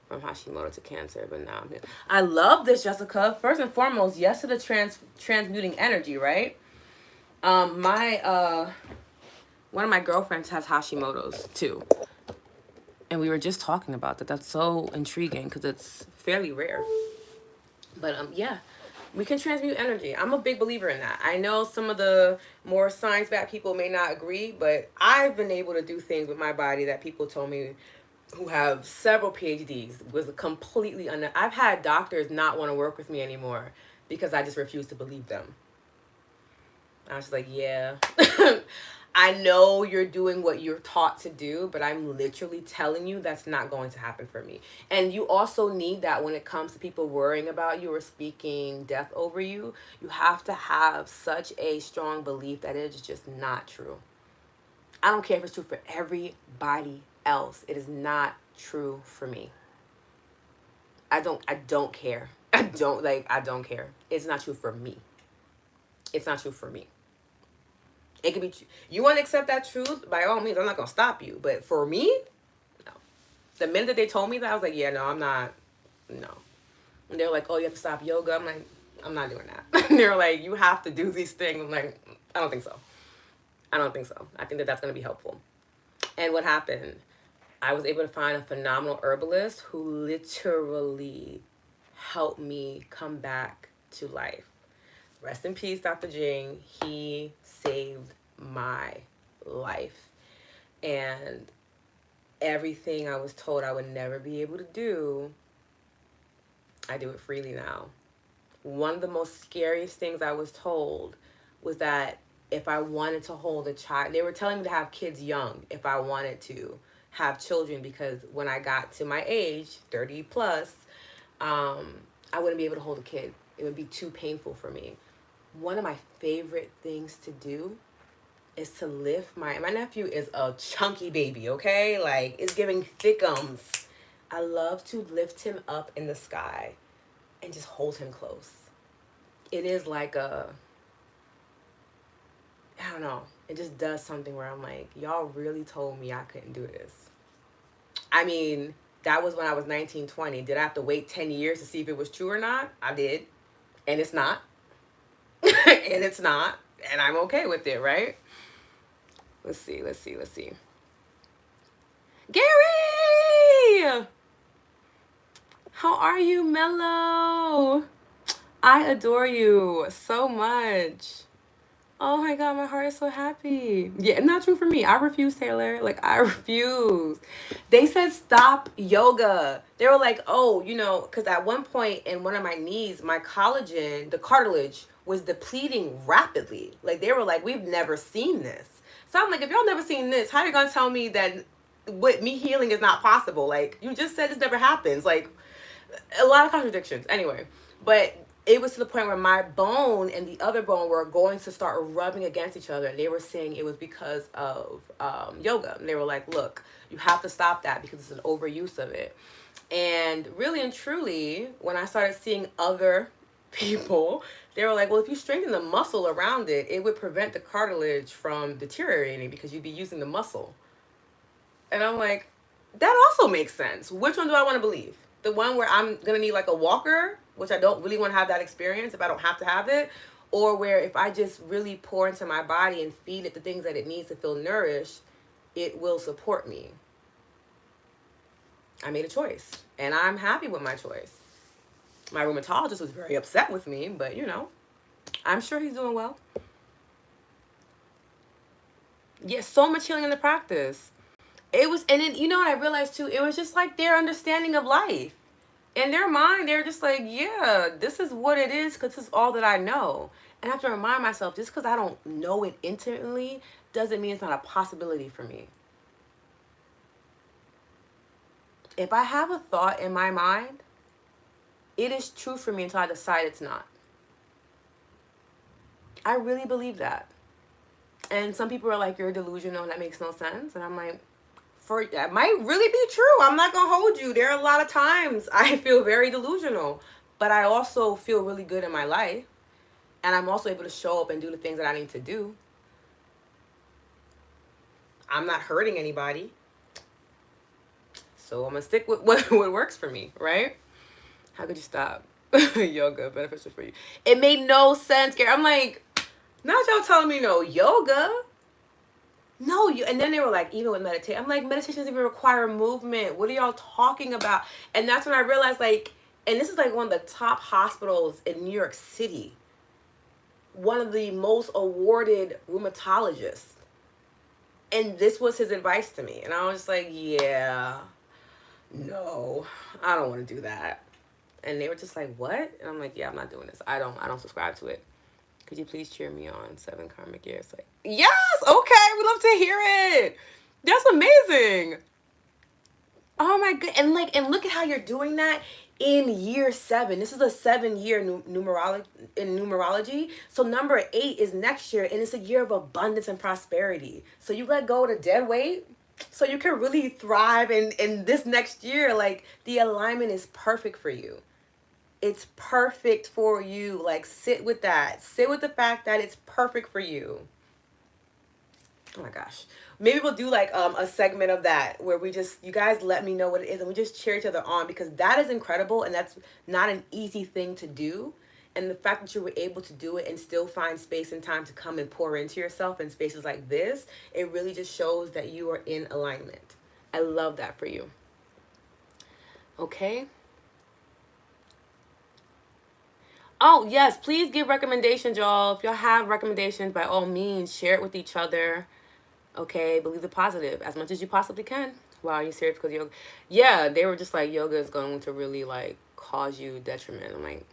from Hashimoto to cancer, but now I'm here. I love this, Jessica. First and foremost, yes to the transmuting energy, right? One of my girlfriends has Hashimoto's too. And we were just talking about that. That's so intriguing because it's fairly rare. But yeah, we can transmute energy. I'm a big believer in that. I know some of the more science-backed people may not agree, but I've been able to do things with my body that people told me who have several PhDs was completely I've had doctors not want to work with me anymore because I just refuse to believe them. I was just like, yeah. I know you're doing what you're taught to do, but I'm literally telling you that's not going to happen for me. And you also need that when it comes to people worrying about you or speaking death over you. You have to have such a strong belief that it is just not true. I don't care if it's true for everybody else. It is not true for me. I don't care. I don't care. It's not true for me. It's not true for me. It could be true. You want to accept that truth? By all means, I'm not going to stop you. But for me, no. The minute that they told me that, I was like, yeah, no, I'm not. No. And they're like, oh, you have to stop yoga. I'm like, I'm not doing that. And they're like, you have to do these things. I'm like, I don't think so. I think that that's going to be helpful. And what happened? I was able to find a phenomenal herbalist who literally helped me come back to life. Rest in peace, Dr. Jing. He saved my life. And everything I was told I would never be able to do, I do it freely now. One of the most scariest things I was told was that if I wanted to hold a child. They were telling me to have kids young if I wanted to have children, because when I got to my age, 30 plus, um, I wouldn't be able to hold a kid. It would be too painful for me. One of my favorite things to do is to lift my nephew is a chunky baby, okay? Like, it's giving thickums. I love to lift him up in the sky and just hold him close. It is like I don't know. It just does something where I'm like, y'all really told me I couldn't do this. I mean, that was when I was 19, 20. Did I have to wait 10 years to see if it was true or not? I did. And it's not. And it's not. And I'm okay with it, right? Let's see. Gary! How are you, Mello? I adore you so much. Oh my God, my heart is so happy. Yeah, not true for me. I refuse, Taylor. Like, I refuse. They said stop yoga. They were like, oh, because at one point in one of my knees, my collagen, the cartilage, was depleting rapidly. Like, they were like, we've never seen this. So I'm like, if y'all never seen this, how are you going to tell me that with me healing is not possible? Like, you just said this never happens. Like, a lot of contradictions. Anyway, but it was to the point where my bone and the other bone were going to start rubbing against each other. And they were saying it was because of yoga. And they were like, look, you have to stop that because it's an overuse of it. And really and truly, when I started seeing other people, they were like, well, if you strengthen the muscle around it, it would prevent the cartilage from deteriorating because you'd be using the muscle. And I'm like, that also makes sense. Which one do I want to believe? The one where I'm going to need like a walker, which I don't really want to have that experience if I don't have to have it, or where if I just really pour into my body and feed it the things that it needs to feel nourished, it will support me. I made a choice, and I'm happy with my choice. My rheumatologist was very upset with me, but I'm sure he's doing well. Yeah, so much healing in the practice. It was, and then, what I realized too, it was just like their understanding of life. In their mind, they're just like, yeah, this is what it is because this is all that I know. And I have to remind myself, just because I don't know it intimately doesn't mean it's not a possibility for me. If I have a thought in my mind, it is true for me until I decide it's not. I really believe that. And some people are like, you're delusional and that makes no sense. And I'm like, that might really be true. I'm not going to hold you. There are a lot of times I feel very delusional, but I also feel really good in my life. And I'm also able to show up and do the things that I need to do. I'm not hurting anybody. So I'm going to stick with what works for me, right? How could you stop? Yoga, beneficial for you. It made no sense, Gary. I'm like, not y'all telling me no yoga. No, and then they were like, even with meditation, I'm like, meditation doesn't even require movement. What are y'all talking about? And that's when I realized, like, and this is like one of the top hospitals in New York City, one of the most awarded rheumatologists. And this was his advice to me. And I was like, yeah, no, I don't want to do that. And they were just like, what? And I'm like, yeah, I'm not doing this. I don't subscribe to it. Could you please cheer me on 7 karmic years? Like, yes, okay, we love to hear it. That's amazing. Oh my god, and look at how you're doing that in year 7. This is a 7-year numerology. So number 8 is next year, and it's a year of abundance and prosperity. So you let go of the dead weight, so you can really thrive in this next year. Like, the alignment is perfect for you. It's perfect for you. Like, sit with that. Sit with the fact that it's perfect for you. Oh my gosh. Maybe we'll do like a segment of that where we just, you guys let me know what it is and we just cheer each other on, because that is incredible and that's not an easy thing to do. And the fact that you were able to do it and still find space and time to come and pour into yourself in spaces like this, it really just shows that you are in alignment. I love that for you. Okay. Oh, yes, please give recommendations, y'all. If y'all have recommendations, by all means, share it with each other. Okay, believe the positive as much as you possibly can. Wow, are you serious? Because yoga? Yeah, they were just like, yoga is going to really like cause you detriment. I'm like,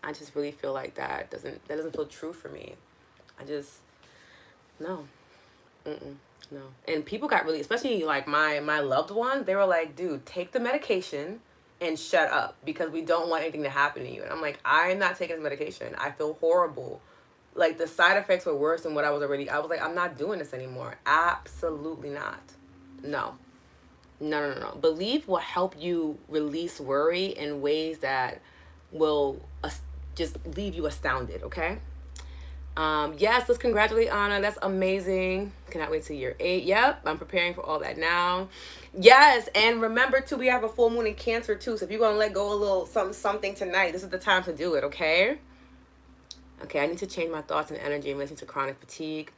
I just really feel like that doesn't feel true for me. I just, No. Mm-mm. No. And people got really, especially like my loved one, they were like, dude, take the medication and shut up because we don't want anything to happen to you. And I'm like, I'm not taking this medication. I feel horrible. Like the side effects were worse than what I was like, I'm not doing this anymore. Absolutely not. No. No, no, no, no. Belief will help you release worry in ways that will just leave you astounded, okay? Yes, let's congratulate Anna. That's amazing. Cannot wait till year 8. Yep, I'm preparing for all that now. Yes, and remember too, we have a full moon in Cancer too. So if you're gonna let go a little something tonight, this is the time to do it. Okay. Okay, I need to change my thoughts and energy in relation to chronic fatigue.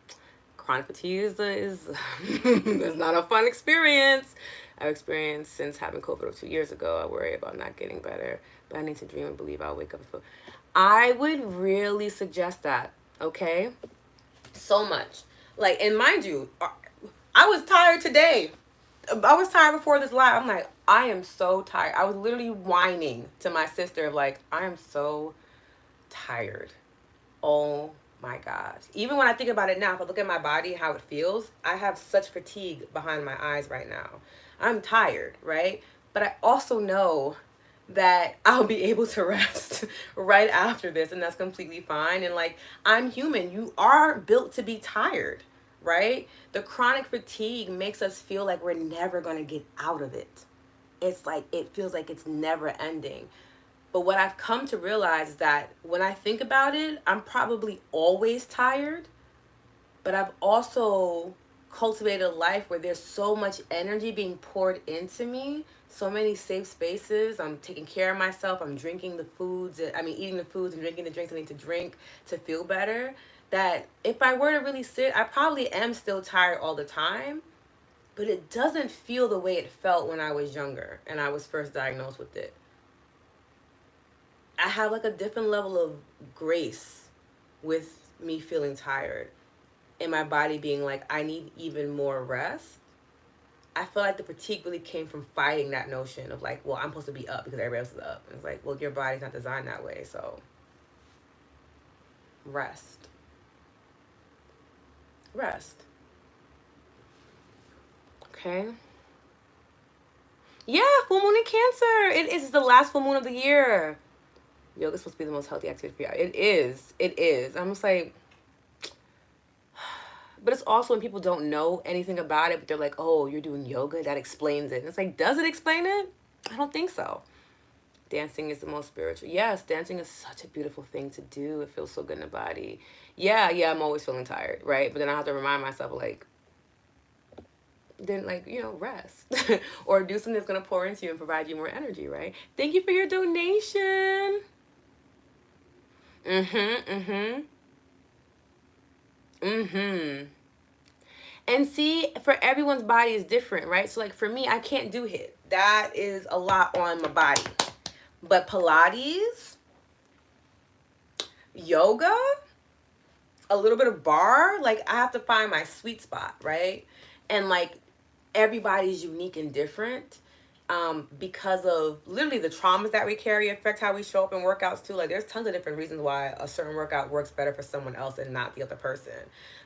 Chronic fatigue is is not a fun experience. I've experienced since having COVID 2 years ago. I worry about not getting better, but I need to dream and believe I'll wake up. I would really suggest that. Okay, so much. Like, and mind you, I was tired today. I was tired before this live. I'm like, I am so tired. I was literally whining to my sister, like, I am so tired. Oh my gosh. Even when I think about it now, if I look at my body, how it feels, I have such fatigue behind my eyes right now. I'm tired, right? But I also know that I'll be able to rest right after this, and that's completely fine. And like, I'm human. You are built to be tired, right? The chronic fatigue makes us feel like we're never going to get out of it. It's like, it feels like it's never ending. But what I've come to realize is that when I think about it, I'm probably always tired, but I've also cultivated a life where there's so much energy being poured into me, so many safe spaces. I'm taking care of myself. I'm drinking the foods, eating the foods and drinking the drinks I need to drink to feel better. That if I were to really sit, I probably am still tired all the time, but it doesn't feel the way it felt when I was younger and I was first diagnosed with it. I have like a different level of grace with me feeling tired and my body being like, I need even more rest. I feel like the fatigue really came from fighting that notion of like, well, I'm supposed to be up because everybody else is up. And it's like, well, your body's not designed that way. So rest. Rest. Okay. Yeah, full moon in Cancer. It is the last full moon of the year. Yoga's supposed to be the most healthy activity for you. It is. It is. I'm just like, but it's also when people don't know anything about it, but they're like, oh, you're doing yoga, that explains it. And it's like, does it explain it? I don't think so. Dancing is the most spiritual. Yes, dancing is such a beautiful thing to do. It feels so good in the body. Yeah, yeah, I'm always feeling tired, right? But then I have to remind myself, like, then, like, rest. Or do something that's going to pour into you and provide you more energy, right? Thank you for your donation. Mm-hmm, mm-hmm. Mm-hmm. And see, for everyone's body is different, right? So like for me, I can't do HIIT. That is a lot on my body. But Pilates, yoga, a little bit of bar, like I have to find my sweet spot, right? And like everybody's unique and different. Because of literally the traumas that we carry affect how we show up in workouts too. Like there's tons of different reasons why a certain workout works better for someone else and not the other person.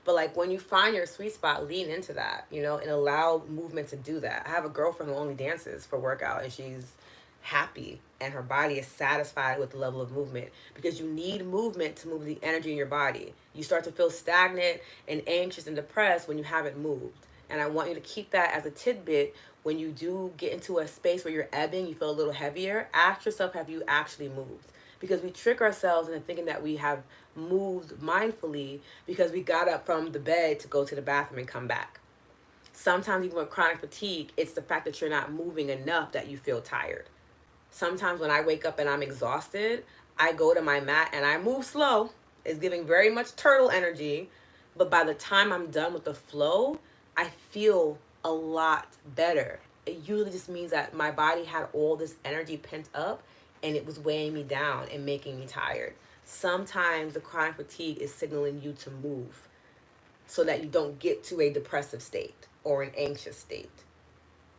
But like when you find your sweet spot, lean into that, and allow movement to do that. I have a girlfriend who only dances for workout and she's happy and her body is satisfied with the level of movement because you need movement to move the energy in your body. You start to feel stagnant and anxious and depressed when you haven't moved. And I want you to keep that as a tidbit when you do get into a space where you're ebbing, you feel a little heavier. Ask yourself, have you actually moved? Because we trick ourselves into thinking that we have moved mindfully because we got up from the bed to go to the bathroom and come back. Sometimes even with chronic fatigue, it's the fact that you're not moving enough that you feel tired. Sometimes when I wake up and I'm exhausted, I go to my mat and I move slow. It's giving very much turtle energy. But by the time I'm done with the flow, I feel a lot better. It usually just means that my body had all this energy pent up and it was weighing me down and making me tired. Sometimes the chronic fatigue is signaling you to move so that you don't get to a depressive state or an anxious state.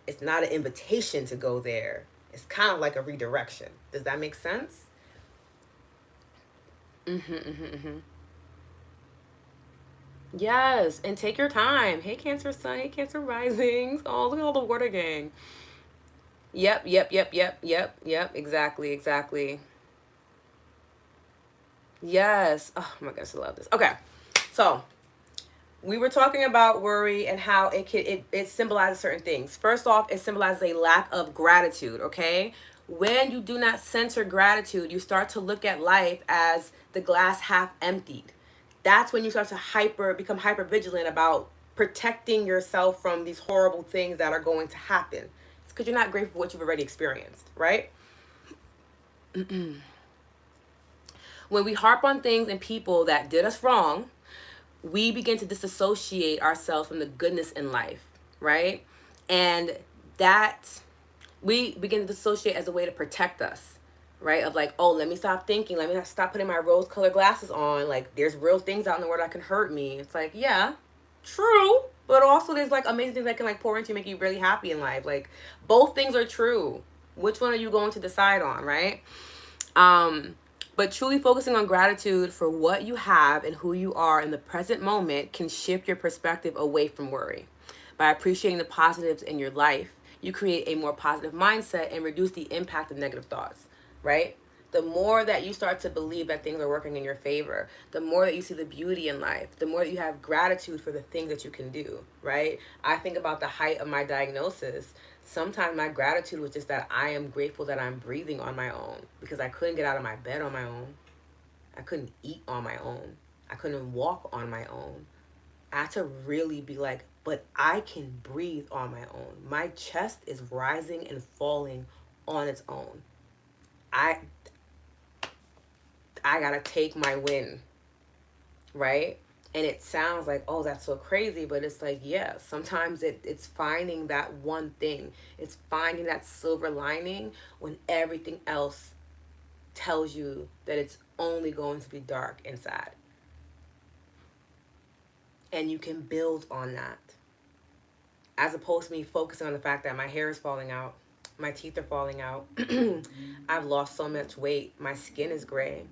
It's not an invitation to go there. It's kind of like a redirection. Does that make sense? Mm-hmm, mm-hmm, mm-hmm. Yes, and take your time. Hey, Cancer Sun. Hey, Cancer Risings. Oh, look at all the water gang. Yep, yep, yep, yep, yep, yep. Exactly, exactly. Yes. Oh my gosh, I love this. Okay, so we were talking about worry and how it symbolizes certain things. First off, it symbolizes a lack of gratitude. Okay, when you do not center gratitude, you start to look at life as the glass half emptied. That's when you start to become hyper vigilant about protecting yourself from these horrible things that are going to happen. It's because you're not grateful for what you've already experienced, right? When we harp on things and people that did us wrong, we begin to disassociate ourselves from the goodness in life, right? And that we begin to dissociate as a way to protect us, right? Of like, oh, let me stop thinking, let me stop putting my rose colored glasses on. Like, there's real things out in the world that can hurt me. It's like, yeah, true. But also, there's like amazing things that can like pour into you, make you really happy in life. Like, both things are true. Which one are you going to decide on, right? Um, but truly focusing on gratitude for what you have and who you are in the present moment can shift your perspective away from worry. By appreciating the positives in your life, you create a more positive mindset and reduce the impact of negative thoughts, right? The more that you start to believe that things are working in your favor, the more that you see the beauty in life, the more that you have gratitude for the things that you can do, right? I think about the height of my diagnosis. Sometimes my gratitude was just that I am grateful that I'm breathing on my own because I couldn't get out of my bed on my own. I couldn't eat on my own. I couldn't walk on my own. I had to really be like, but I can breathe on my own. My chest is rising and falling on its own. I I gotta take my win, right? And it sounds like, oh, that's so crazy, but it's like, yeah, sometimes it's finding that one thing. It's finding that silver lining when everything else tells you that it's only going to be dark and sad. And you can build on that. As opposed to me focusing on the fact that my hair is falling out, my teeth are falling out, I've lost so much weight, my skin is gray,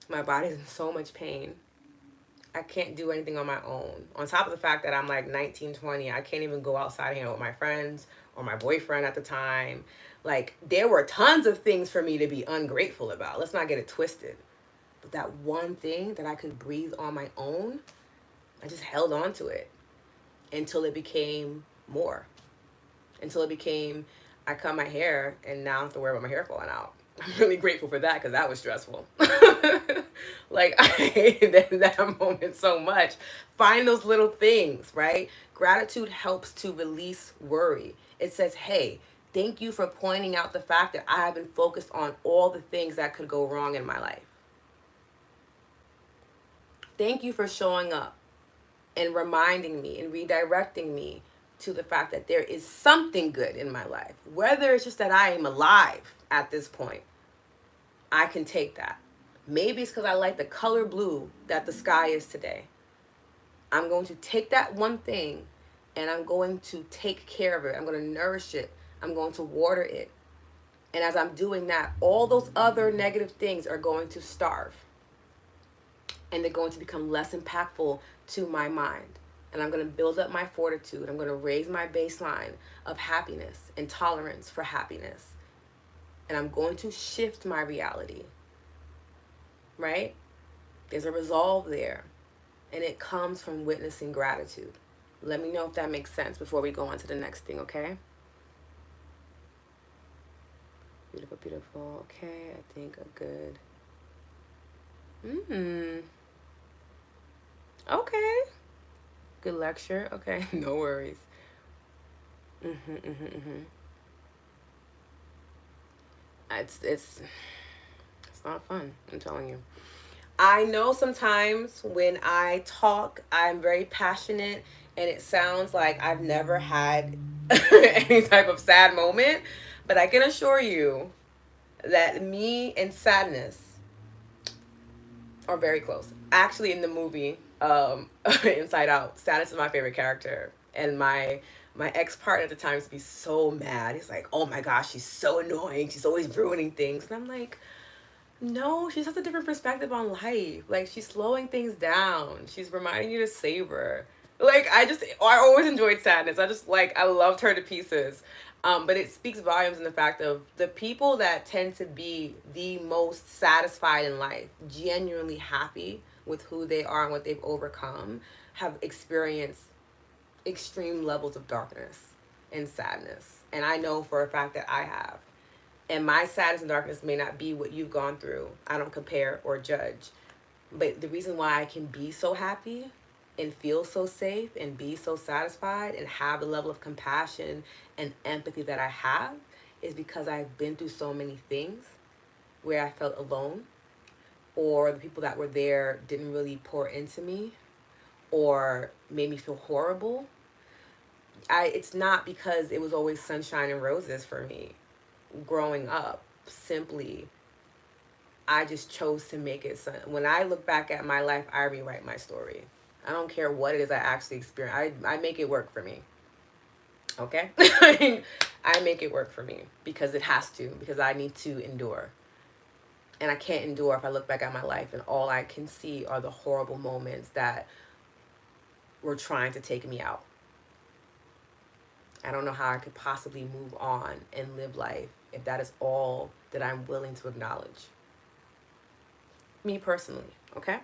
my body's in so much pain. I can't do anything on my own. On top of the fact that I'm like 19, 20, I can't even go outside and hang out with my friends or my boyfriend at the time. Like, there were tons of things for me to be ungrateful about. Let's not get it twisted. But that one thing that I could breathe on my own, I just held on to it until it became more. Until it became, I cut my hair and now I don't have to worry about my hair falling out. I'm really grateful for that because that was stressful. Like, I hated that moment so much. Find those little things, right? Gratitude helps to release worry. It says, hey, thank you for pointing out the fact that I have been focused on all the things that could go wrong in my life. Thank you for showing up and reminding me and redirecting me to the fact that there is something good in my life. Whether it's just that I am alive at this point, I can take that. Maybe it's because I like the color blue that the sky is today. I'm going to take that one thing and I'm going to take care of it. I'm going to nourish it. I'm going to water it. And as I'm doing that, all those other negative things are going to starve. And they're going to become less impactful to my mind. And I'm going to build up my fortitude. I'm going to raise my baseline of happiness and tolerance for happiness. And I'm going to shift my reality. Right? There's a resolve there. And it comes from witnessing gratitude. Let me know if that makes sense before we go on to the next thing, okay? Beautiful, beautiful. Okay, I think a good. Okay. Good lecture. Okay, no worries. It's not fun, I'm telling you. I know sometimes when I talk, I'm very passionate and it sounds like I've never had any type of sad moment, but I can assure you that me and sadness are very close. Actually, in the movie Inside Out, sadness is my favorite character, and my ex partner at the time used to be so mad. He's like, "Oh my gosh, she's so annoying. She's always ruining things," and I'm like, No, she just has a different perspective on life. Like, she's slowing things down. She's reminding you to savor. Like, I always enjoyed Sadness. I loved her to pieces. But it speaks volumes in the fact of the people that tend to be the most satisfied in life, genuinely happy with who they are and what they've overcome, have experienced extreme levels of darkness and sadness. And I know for a fact that I have. And my sadness and darkness may not be what you've gone through. I don't compare or judge. But the reason why I can be so happy and feel so safe and be so satisfied and have the level of compassion and empathy that I have is because I've been through so many things where I felt alone, or the people that were there didn't really pour into me or made me feel horrible. It's not because it was always sunshine and roses for me growing up. Simply, I just chose to make it when I look back at my life, I rewrite my story. I don't care what it is I actually experience. I make it work for me. Okay? I make it work for me because it has to, because I need to endure. And I can't endure if I look back at my life and all I can see are the horrible moments that were trying to take me out. I don't know how I could possibly move on and live life if that is all that I'm willing to acknowledge. Me personally, okay?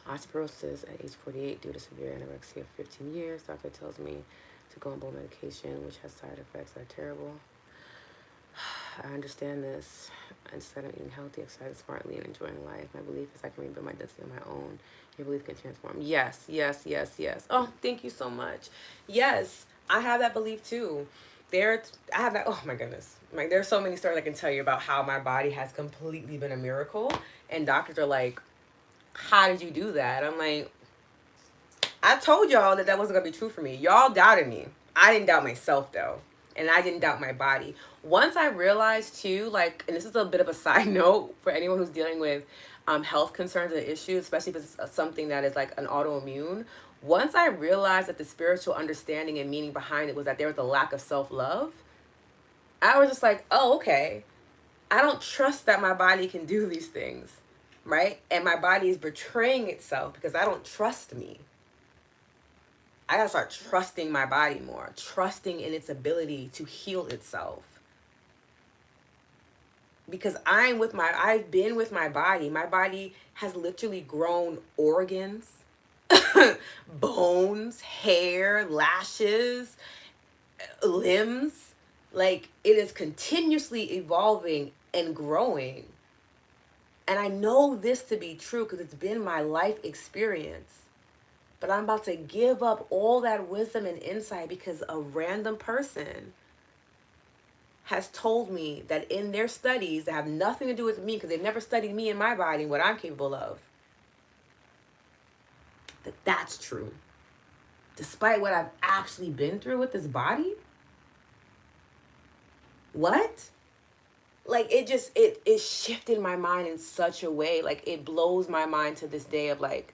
Osteoporosis at age 48 due to severe anorexia for 15 years. Doctor tells me to go on bone medication, which has side effects that are terrible. I understand this. Instead of eating healthy, exercising smartly, and enjoying life, my belief is I can rebuild my destiny on my own. Your belief can transform. Yes, yes, yes, yes. Oh, thank you so much. Yes, I have that belief too. I have that. Oh my goodness. Like, there's so many stories I can tell you about how my body has completely been a miracle, and doctors are like, "How did you do that?" I'm like, I told y'all that wasn't gonna be true for me. Y'all doubted me. I didn't doubt myself though, and I didn't doubt my body. Once I realized too, like, and this is a bit of a side note for anyone who's dealing with health concerns and issues, especially if it's something that is like an autoimmune. Once I realized that the spiritual understanding and meaning behind it was that there was a lack of self-love, I was just like, oh, okay. I don't trust that my body can do these things, right? And my body is betraying itself because I don't trust me. I gotta start trusting my body more, trusting in its ability to heal itself. Because I've been with my body. My body has literally grown organs, bones, hair, lashes, limbs. Like, it is continuously evolving and growing. And I know this to be true because it's been my life experience. But I'm about to give up all that wisdom and insight because a random person has told me that in their studies that have nothing to do with me, because they've never studied me and my body and what I'm capable of, that's true. Despite what I've actually been through with this body? What? Like, it shifted my mind in such a way. Like, it blows my mind to this day of like,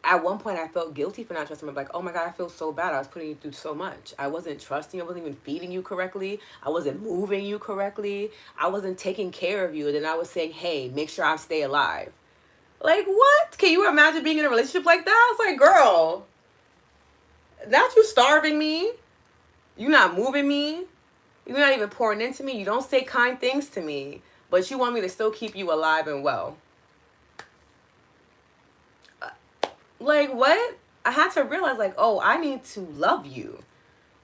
at one point I felt guilty for not trusting him. I'm like, oh my God, I feel so bad. I was putting you through so much. I wasn't trusting you. I wasn't even feeding you correctly. I wasn't moving you correctly. I wasn't taking care of you. And then I was saying, hey, make sure I stay alive. Like, what? Can you imagine being in a relationship like that? I was like, girl, not you starving me. You not moving me. You're not even pouring into me. You don't say kind things to me. But you want me to still keep you alive and well. Like, what? I had to realize, like, oh, I need to love you.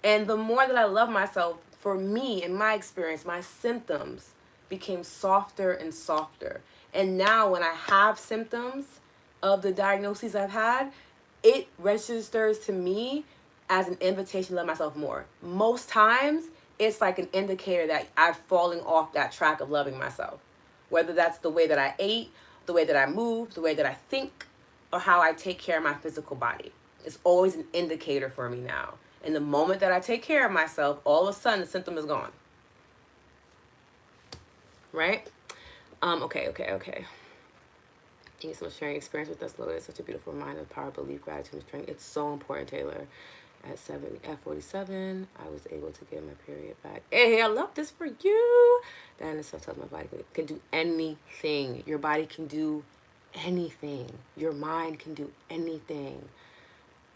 And the more that I love myself, for me, in my experience, my symptoms became softer and softer. And now when I have symptoms of the diagnoses I've had, it registers to me as an invitation to love myself more. Most times, it's like an indicator that I'm falling off that track of loving myself. Whether that's the way that I ate, the way that I move, the way that I think, or how I take care of my physical body. It's always an indicator for me now. And the moment that I take care of myself, all of a sudden the symptom is gone. Right? Okay. Thank you so much for sharing your experience with us, Lois. Such a beautiful reminder of power, belief, gratitude, and strength. It's so important, Taylor. At 47, I was able to get my period back. Hey, I love this for you. That in itself tells my body can do anything. Your body can do anything. Your mind can do anything.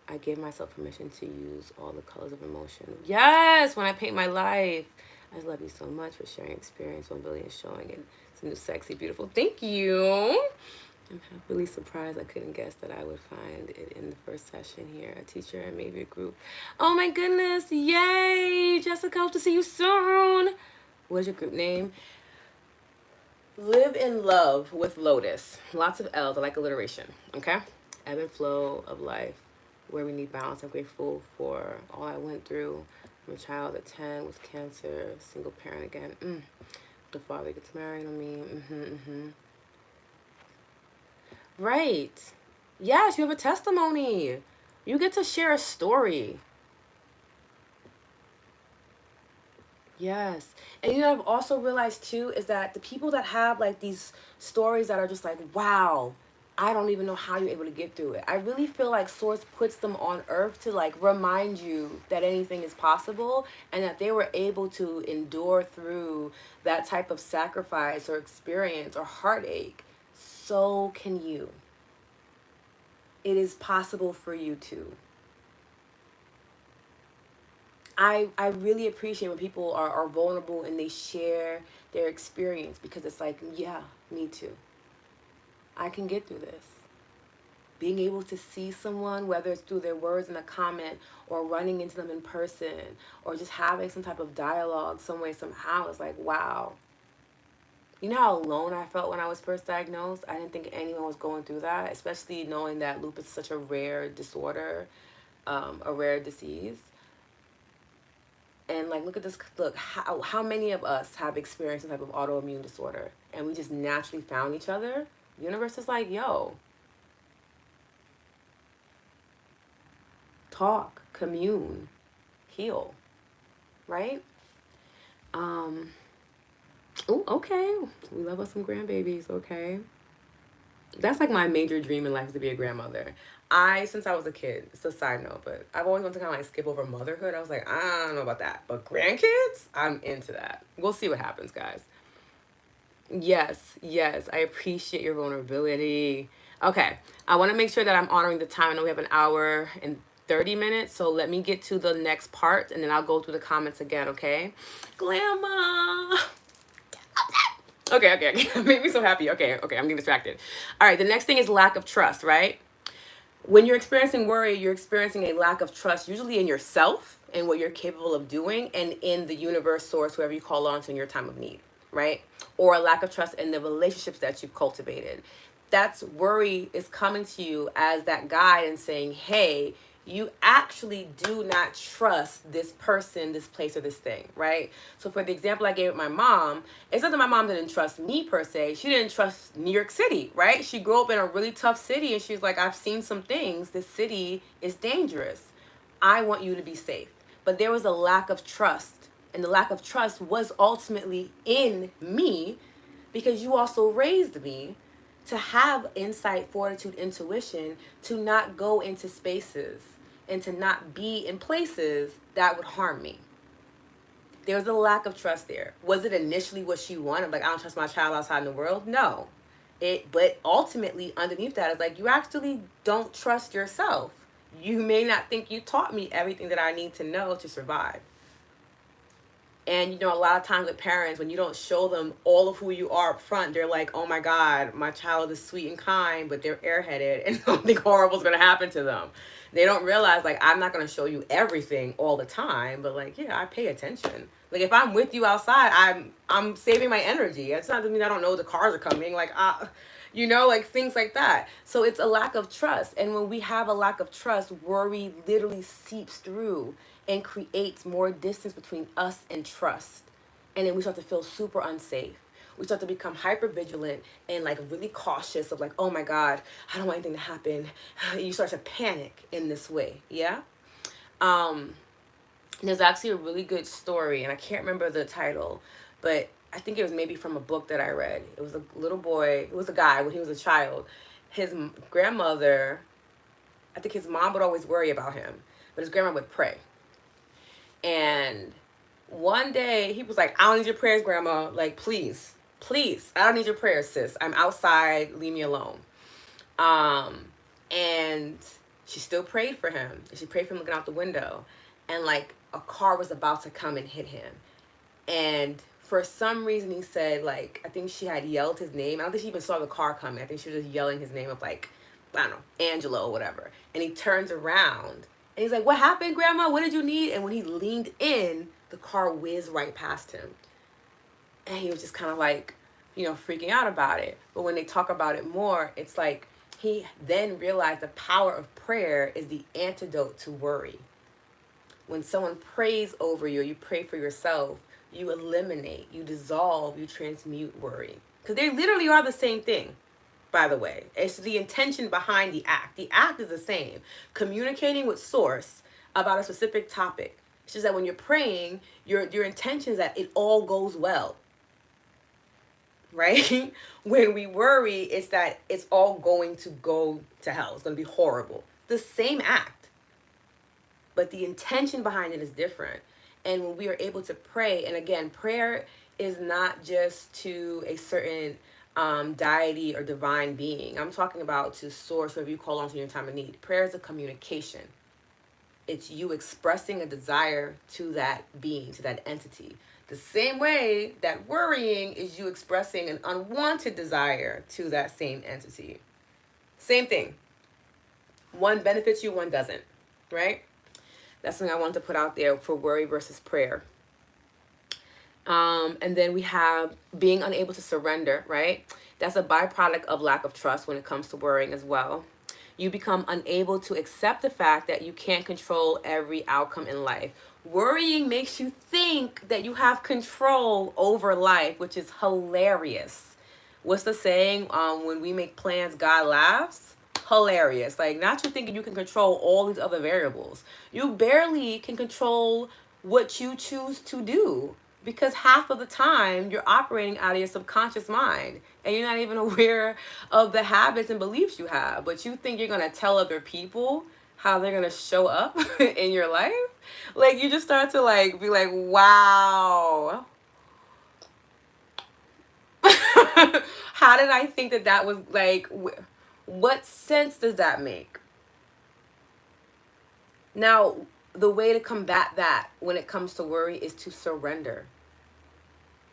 I give myself permission to use all the colors of emotion. Yes, when I paint my life. I just love you so much for sharing experience, vulnerability, and showing it. It's a new, sexy, beautiful. Thank you. I'm really surprised I couldn't guess that I would find it in the first session here. A teacher and maybe a group. Oh my goodness. Yay. Jessica, hope to see you soon. What's your group name? Live in Love with Lotus. Lots of L's. I like alliteration. Okay? Ebb and flow of life where we need balance. I'm grateful for all I went through. I'm a child at 10 with cancer, single parent again. The father gets married on me. Right. Yes, you have a testimony. You get to share a story. Yes. And you know, I've also realized too is that the people that have like these stories that are just like, wow, I don't even know how you're able to get through it. I really feel like Source puts them on earth to like remind you that anything is possible and that they were able to endure through that type of sacrifice or experience or heartache. So can you. It is possible for you too. I really appreciate when people are vulnerable and they share their experience because it's like, yeah, me too. I can get through this. Being able to see someone, whether it's through their words in a comment or running into them in person or just having some type of dialogue some way, somehow, it's like, wow. You know how alone I felt when I was first diagnosed? I didn't think anyone was going through that, especially knowing that lupus is such a rare disorder, a rare disease. And like, look at this, look, how many of us have experienced some type of autoimmune disorder and we just naturally found each other? The universe is like, yo, talk, commune, heal, right? Oh, okay. We love us some grandbabies, okay? That's like my major dream in life is to be a grandmother. Since I was a kid, it's a side note, but I've always wanted to kind of like skip over motherhood. I was like, I don't know about that. But grandkids, I'm into that. We'll see what happens, guys. Yes, I appreciate your vulnerability. Okay, I want to make sure that I'm honoring the time. I know we have an hour and 30 minutes, so let me get to the next part and then I'll go through the comments again, okay? Glamour. Okay. Made me so happy. Okay, I'm getting distracted. All right, the next thing is lack of trust, right? When you're experiencing worry, you're experiencing a lack of trust, usually in yourself and what you're capable of doing, and in the universe, source, whoever you call on to in your time of need, right? Or a lack of trust in the relationships that you've cultivated. That's worry is coming to you as that guide and saying, hey, you actually do not trust this person, this place, or this thing, right? So for the example I gave with my mom, it's not that my mom didn't trust me per se. She didn't trust New York City, right? She grew up in a really tough city and she's like, I've seen some things. This city is dangerous. I want you to be safe. But there was a lack of trust. And the lack of trust was ultimately in me because you also raised me to have insight, fortitude, intuition, to not go into spaces and to not be in places that would harm me. There was a lack of trust there. Was it initially what she wanted? Like, I don't trust my child outside in the world? No. But ultimately, underneath that is like, you actually don't trust yourself. You may not think you taught me everything that I need to know to survive. And, you know, a lot of times with parents, when you don't show them all of who you are up front, they're like, oh my God, my child is sweet and kind, but they're airheaded and something horrible is going to happen to them. They don't realize, like, I'm not going to show you everything all the time, but like, yeah, I pay attention. Like, if I'm with you outside, I'm saving my energy. It's not to mean I don't know the cars are coming. Like, you know, like things like that. So it's a lack of trust. And when we have a lack of trust, worry literally seeps through and creates more distance between us and trust. And then we start to feel super unsafe. We start to become hyper vigilant and like really cautious of like, oh my God, I don't want anything to happen. You start to panic in this way. Yeah. There's actually a really good story, and I can't remember the title, but I think it was maybe from a book that I read. It was a little boy, it was a guy when he was a child. His grandmother, I think his mom would always worry about him. but his grandma would pray. And one day he was like, I don't need your prayers, grandma. Like, please, please, I don't need your prayers, sis. I'm outside. Leave me alone. And she still prayed for him. She prayed for him looking out the window. And like a car was about to come and hit him. And for some reason he said, like, I think she had yelled his name. I don't think she even saw the car coming. I think she was just yelling his name of, like, I don't know, Angelo or whatever. And he turns around and he's like, what happened, grandma? What did you need? And when he leaned in, the car whizzed right past him. And he was just kind of like, freaking out about it. But when they talk about it more, it's like he then realized the power of prayer is the antidote to worry. When someone prays over you, you pray for yourself, you eliminate, you dissolve, you transmute worry. Because they literally are the same thing, by the way. It's the intention behind the act. The act is the same. Communicating with source about a specific topic. It's just that when you're praying, your intention is that it all goes well. Right? When we worry, it's that it's all going to go to hell. It's going to be horrible. The same act. But the intention behind it is different. And when we are able to pray, and again, prayer is not just to a certain deity or divine being. I'm talking about to source, wherever you call on to in your time of need. Prayer is a communication. It's you expressing a desire to that being, to that entity. The same way that worrying is you expressing an unwanted desire to that same entity. Same thing. One benefits you, one doesn't, right? That's something I wanted to put out there for worry versus prayer. And then we have being unable to surrender, right? That's a byproduct of lack of trust when it comes to worrying as well. You become unable to accept the fact that you can't control every outcome in life. Worrying makes you think that you have control over life, which is hilarious. What's the saying? When we make plans, God laughs. Hilarious. Like, not you thinking you can control all these other variables. You barely can control what you choose to do, because half of the time you're operating out of your subconscious mind and you're not even aware of the habits and beliefs you have. But you think you're going to tell other people how they're going to show up in your life. Like, you just start to like be like, wow. How did I think that was like, what sense does that make? Now, the way to combat that when it comes to worry is to surrender.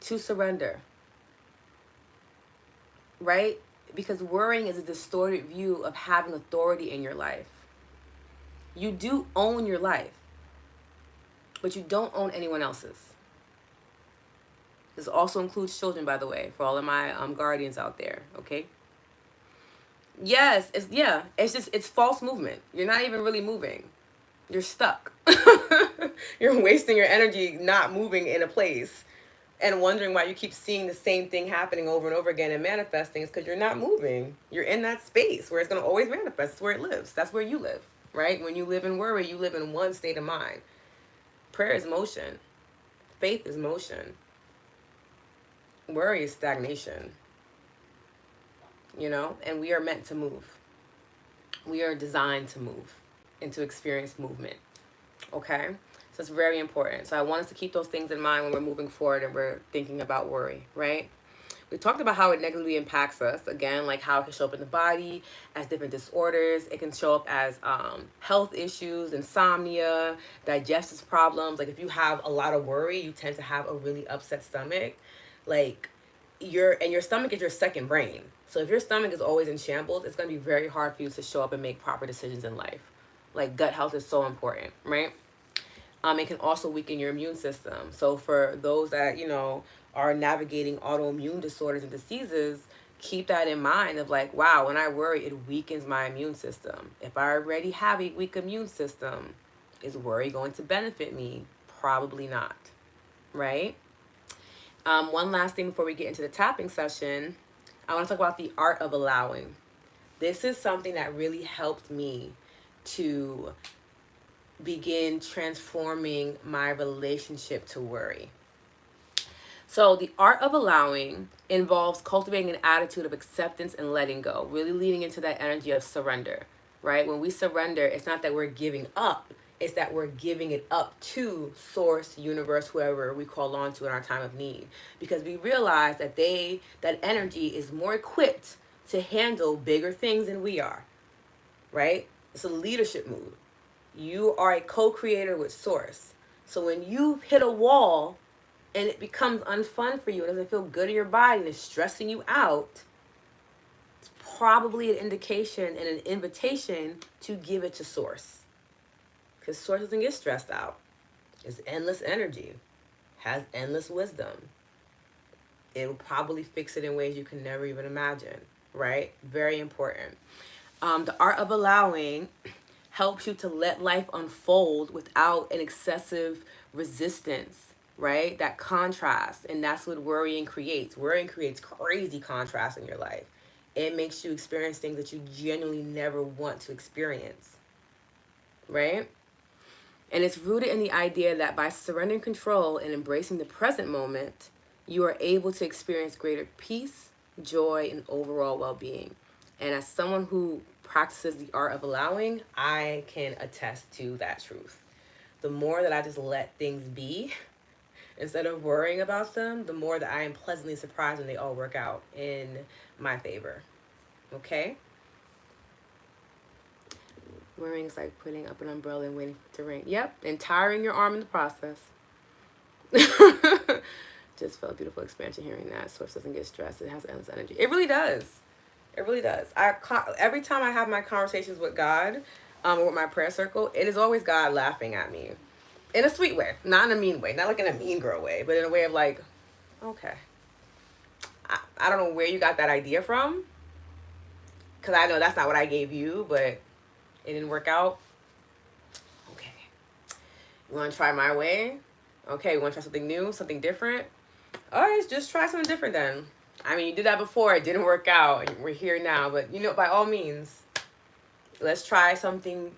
To surrender. Right? Because worrying is a distorted view of having authority in your life. You do own your life, but you don't own anyone else's. This also includes children, by the way, for all of my guardians out there, okay? Yes, it's false movement. You're not even really moving. You're stuck. You're wasting your energy not moving in a place and wondering why you keep seeing the same thing happening over and over again and manifesting. It's because you're not moving. You're in that space where it's going to always manifest. It's where it lives. That's where you live, right? When you live in worry, you live in one state of mind. Prayer is motion. Faith is motion. Worry is stagnation. And we are meant to move. We are designed to move and to experience movement. Okay? So it's very important. So I want us to keep those things in mind when we're moving forward and we're thinking about worry, right? We talked about how it negatively impacts us. Again, like how it can show up in the body as different disorders. It can show up as health issues, insomnia, digestive problems. Like if you have a lot of worry, you tend to have a really upset stomach. Like your stomach is your second brain. So if your stomach is always in shambles, it's going to be very hard for you to show up and make proper decisions in life. Like gut health is so important, right? It can also weaken your immune system. So for those that, are navigating autoimmune disorders and diseases, keep that in mind of like, wow, when I worry, it weakens my immune system. If I already have a weak immune system, is worry going to benefit me? Probably not, right? One last thing before we get into the tapping session, I want to talk about the art of allowing. This is something that really helped me to begin transforming my relationship to worry. So the art of allowing involves cultivating an attitude of acceptance and letting go, really leading into that energy of surrender, right? When we surrender, it's not that we're giving up. It's that we're giving it up to source, universe, whoever we call on to in our time of need. Because we realize that that energy is more equipped to handle bigger things than we are, right? It's a leadership move. You are a co-creator with source. So when you hit a wall and it becomes unfun for you, it doesn't feel good in your body and it's stressing you out, it's probably an indication and an invitation to give it to source. Because source doesn't get stressed out. It's endless energy, has endless wisdom. It will probably fix it in ways you can never even imagine, right? Very important. The art of allowing helps you to let life unfold without an excessive resistance, right? That contrast. And that's what worrying creates. Worrying creates crazy contrast in your life. It makes you experience things that you genuinely never want to experience, right? And it's rooted in the idea that by surrendering control and embracing the present moment, you are able to experience greater peace, joy, and overall well being. And as someone who practices the art of allowing, I can attest to that truth. The more that I just let things be instead of worrying about them, the more that I am pleasantly surprised when they all work out in my favor. Okay? Worrying is like putting up an umbrella and waiting for it to rain. Yep, and tiring your arm in the process. Just felt a beautiful expansion hearing that. Source doesn't get stressed. It has endless energy. It really does. It really does. Every time I have my conversations with God, or with my prayer circle, it is always God laughing at me. In a sweet way. Not in a mean way. Not like in a mean girl way. But in a way of like, okay. I don't know where you got that idea from. Because I know that's not what I gave you, but it didn't work out. Okay. You want to try my way? Okay, you want to try something new, something different? All right, just try something different then. I mean, you did that before. It didn't work out. And we're here now. But, by all means, let's try something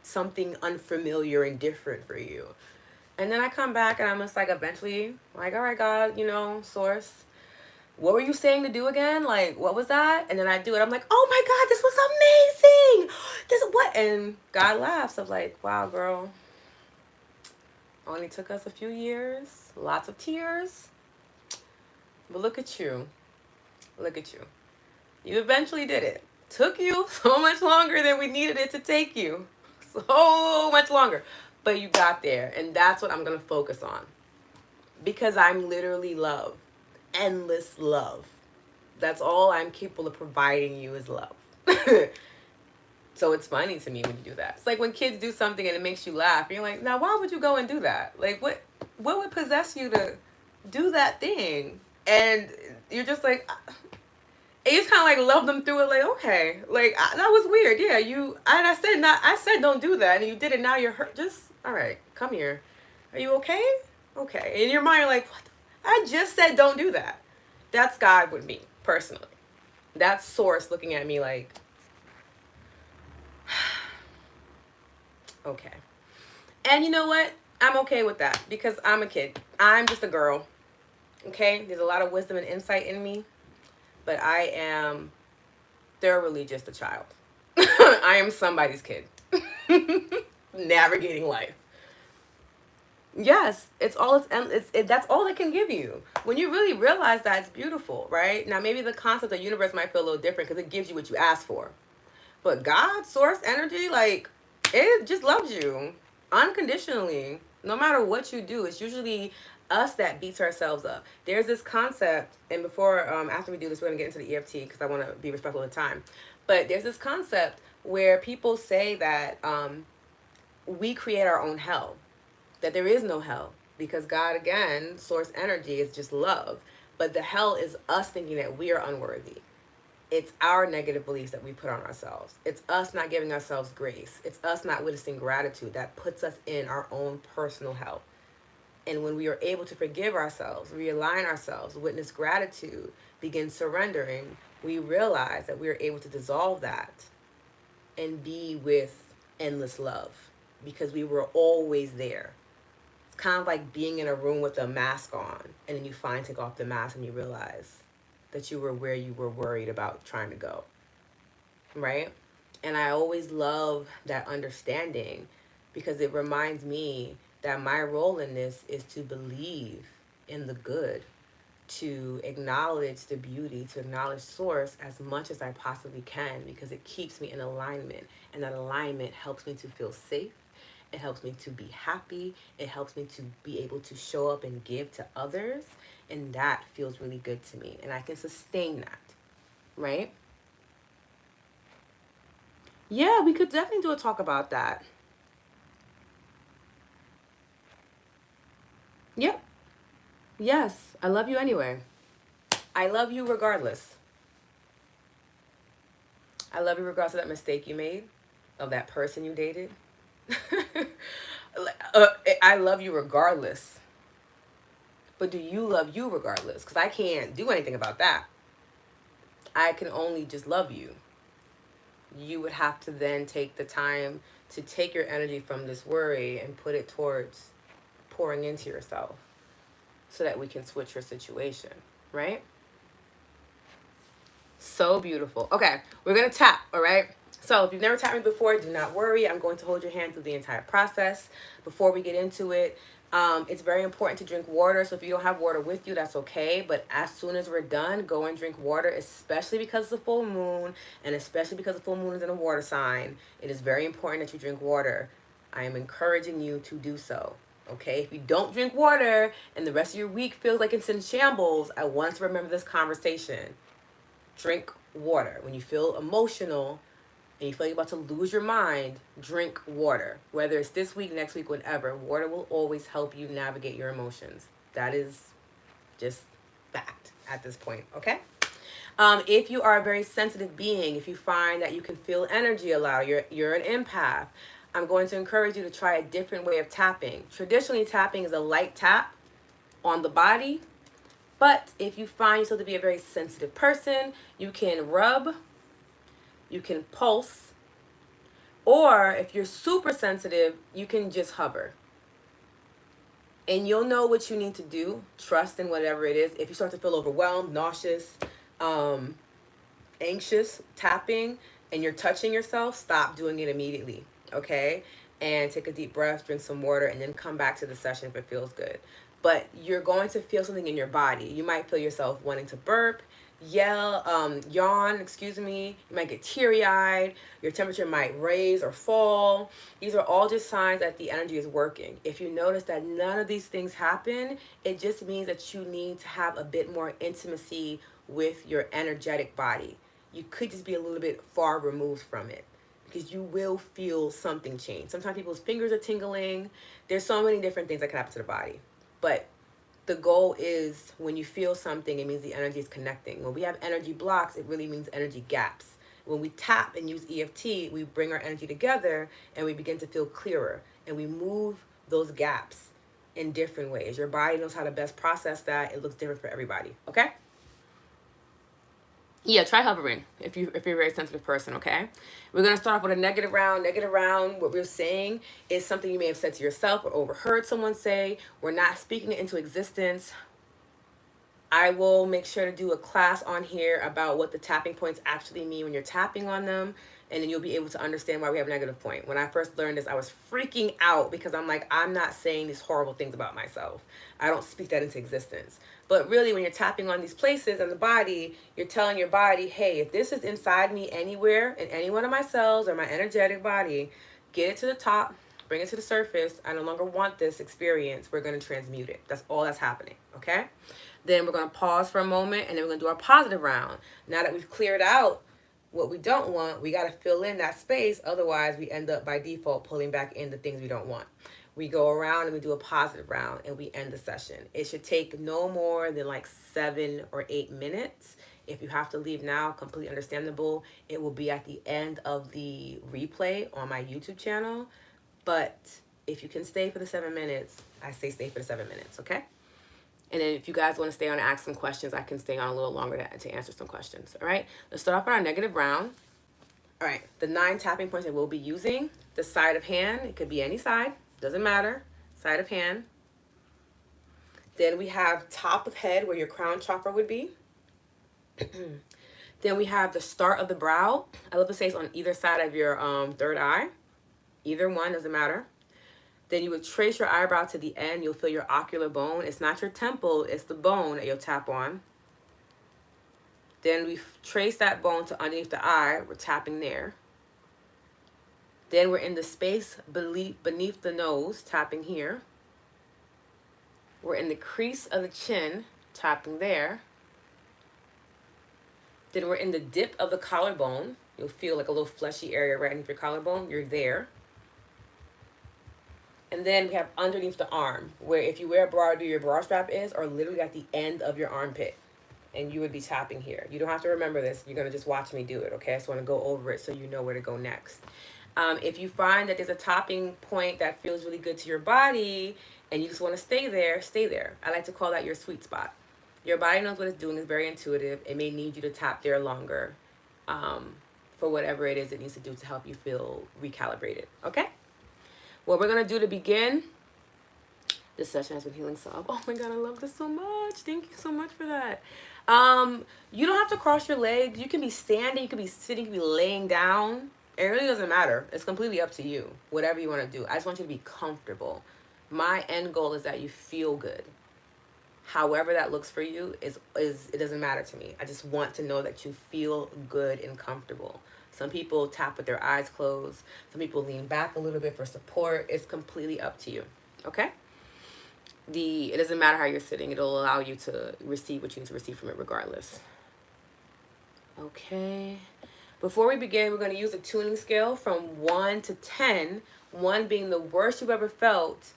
unfamiliar and different for you. And then I come back and I'm just like eventually like, all right, God, source, what were you saying to do again? Like, what was that? And then I do it. I'm like, oh my God, this was amazing. This what? And God laughs. I'm like, wow, girl. Only took us a few years, lots of tears. But look at you. Look at you. You eventually did it. Took you so much longer than we needed it to take you. So much longer. But you got there. And that's what I'm going to focus on. Because I'm literally love. Endless love. That's all I'm capable of providing you is love. So it's funny to me when you do that. It's like when kids do something and it makes you laugh. You're like, now why would you go and do that? Like what would possess you to do that thing? And you're just like, and you just kind of like love them through it. Like, okay, like that was weird. Yeah, I said don't do that, and you did it. Now you're hurt. Just all right, come here. Are you okay? Okay. And in your mind, you're like, what? I just said don't do that. That's God with me personally. That's source looking at me like, okay. And you know what? I'm okay with that because I'm a kid. I'm just a girl. Okay? There's a lot of wisdom and insight in me, but I am thoroughly just a child. I am somebody's kid. Navigating life. Yes, that's all it can give you. When you really realize that, it's beautiful, right? Now, maybe the concept of the universe might feel a little different because it gives you what you ask for. But God, source, energy, like, it just loves you unconditionally. No matter what you do, it's usually us that beats ourselves up. There's this concept, and after we do this, we're going to get into the EFT because I want to be respectful of the time. But there's this concept where people say that we create our own hell. That there is no hell because God, again, source energy is just love. But the hell is us thinking that we are unworthy. It's our negative beliefs that we put on ourselves. It's us not giving ourselves grace. It's us not witnessing gratitude that puts us in our own personal hell. And when we are able to forgive ourselves, realign ourselves, witness gratitude, begin surrendering, we realize that we are able to dissolve that and be with endless love because we were always there. Kind of like being in a room with a mask on and then you finally take off the mask and you realize that you were where you were worried about trying to go, right? And I always love that understanding because it reminds me that my role in this is to believe in the good, to acknowledge the beauty, to acknowledge source as much as I possibly can, because it keeps me in alignment. And that alignment helps me to feel safe. It helps me to be happy. It helps me to be able to show up and give to others. And that feels really good to me. And I can sustain that, right? Yeah, we could definitely do a talk about that. Yep. Yes. I love you anyway. I love you regardless. I love you regardless of that mistake you made, of that person you dated. uh, I love you regardless. But do you love you regardless? Because I can't do anything about that. I can only just love you. You would have to then take the time to take your energy from this worry and put it towards pouring into yourself so that we can switch your situation, right? So beautiful. Okay, we're going to tap, all right? So if you've never tapped me before, do not worry. I'm going to hold your hand through the entire process. Before we get into it, it's very important to drink water. So if you don't have water with you, that's okay. But as soon as we're done, go and drink water, especially because it's a full moon, and especially because the full moon is in a water sign. It is very important that you drink water. I am encouraging you to do so. Okay, if you don't drink water and the rest of your week feels like it's in shambles, I want us to remember this conversation. Drink water. When you feel emotional and you feel like you're about to lose your mind, drink water. Whether it's this week, next week, whatever, water will always help you navigate your emotions. That is just fact at this point, okay? If you are a very sensitive being, if you find that you can feel energy a lot, you're an empath, I'm going to encourage you to try a different way of tapping. Traditionally, tapping is a light tap on the body. But if you find yourself to be a very sensitive person, you can rub, you can pulse, or if you're super sensitive, you can just hover. And you'll know what you need to do. Trust in whatever it is. If you start to feel overwhelmed, nauseous, anxious, tapping, and you're touching yourself, stop doing it immediately, okay? And take a deep breath, drink some water, and then come back to the session if it feels good. But you're going to feel something in your body. You might feel yourself wanting to burp, yell, yawn, excuse me. You might get teary-eyed. Your temperature might raise or fall. These are all just signs that the energy is working. If you notice that none of these things happen, it just means that you need to have a bit more intimacy with your energetic body. You could just be a little bit far removed from it, because you will feel something change. Sometimes people's fingers are tingling. There's so many different things that can happen to the body. But the goal is, when you feel something, it means the energy is connecting. When we have energy blocks, it really means energy gaps. When we tap and use EFT, we bring our energy together and we begin to feel clearer, and we move those gaps in different ways. Your body knows how to best process that. It looks different for everybody, okay? Yeah, try hovering if you're a very sensitive person, okay? We're gonna start off with a negative round. Negative round, what we're saying is something you may have said to yourself or overheard someone say. We're not speaking it into existence. I will make sure to do a class on here about what the tapping points actually mean when you're tapping on them, and then you'll be able to understand why we have a negative point. When I first learned this, I was freaking out because I'm like, I'm not saying these horrible things about myself. I don't speak that into existence. But really, when you're tapping on these places in the body, you're telling your body, hey, if this is inside me anywhere, in any one of my cells or my energetic body, get it to the top, bring it to the surface. I no longer want this experience. We're going to transmute it. That's all that's happening, okay? Then we're going to pause for a moment, and then we're going to do our positive round. Now that we've cleared out what we don't want, we got to fill in that space. Otherwise, we end up by default pulling back in the things we don't want. We go around and we do a positive round, and we end the session. It should take no more than like 7 or 8 minutes. If you have to leave now, completely understandable. It will be at the end of the replay on my YouTube channel. But if you can stay for the 7 minutes, I say stay for the 7 minutes, okay? And then if you guys want to stay on and ask some questions, I can stay on a little longer to answer some questions. All right, let's start off on our negative round. All right, the 9 tapping points that we'll be using: the side of hand, it could be any side, doesn't matter, side of hand. Then we have top of head, where your crown chakra would be. Then we have the start of the brow. I love to say it's on either side of your third eye. Either one, doesn't matter. Then you would trace your eyebrow to the end. You'll feel your ocular bone. It's not your temple, it's the bone that you'll tap on. Then we trace that bone to underneath the eye. We're tapping there. Then we're in the space beneath the nose, tapping here. We're in the crease of the chin, tapping there. Then we're in the dip of the collarbone. You'll feel like a little fleshy area right underneath your collarbone. You're there. And then we have underneath the arm, where if you wear a bra, where your bra strap is, or literally at the end of your armpit. And you would be tapping here. You don't have to remember this. You're going to just watch me do it, okay? I just want to go over it so you know where to go next. If you find that there's a topping point that feels really good to your body and you just want to stay there, stay there. I like to call that your sweet spot. Your body knows what it's doing. It's very intuitive. It may need you to tap there longer for whatever it is it needs to do to help you feel recalibrated, okay? What we're going to do to begin, this session has been healing so. Oh my God, I love this so much. Thank you so much for that. You don't have to cross your legs. You can be standing, you can be sitting, you can be laying down. It really doesn't matter. It's completely up to you. Whatever you want to do. I just want you to be comfortable. My end goal is that you feel good. However that looks for you is it doesn't matter to me. I just want to know that you feel good and comfortable. Some people tap with their eyes closed. Some people lean back a little bit for support. It's completely up to you. Okay? It doesn't matter how you're sitting. It'll allow you to receive what you need to receive from it regardless. Okay. Before we begin, we're going to use a tuning scale from 1 to 10. 1 being the worst you've ever felt.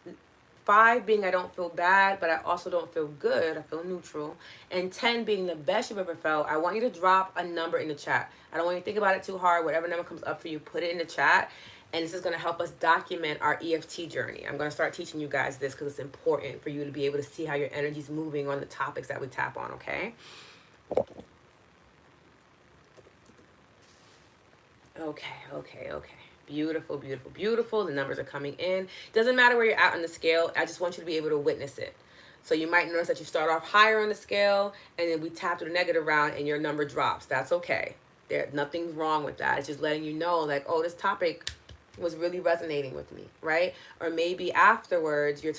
5 being I don't feel bad, but I also don't feel good. I feel neutral. And 10 being the best you've ever felt. I want you to drop a number in the chat. I don't want you to think about it too hard. Whatever number comes up for you, put it in the chat. And this is going to help us document our EFT journey. I'm going to start teaching you guys this because it's important for you to be able to see how your energy is moving on the topics that we tap on, okay? Okay. Beautiful, beautiful, beautiful. The numbers are coming in. Doesn't matter where you're at on the scale. I just want you to be able to witness it. So you might notice that you start off higher on the scale and then we tap to the negative round and your number drops. That's okay. Nothing's wrong with that. It's just letting you know, like, oh, this topic was really resonating with me, right? Or maybe afterwards your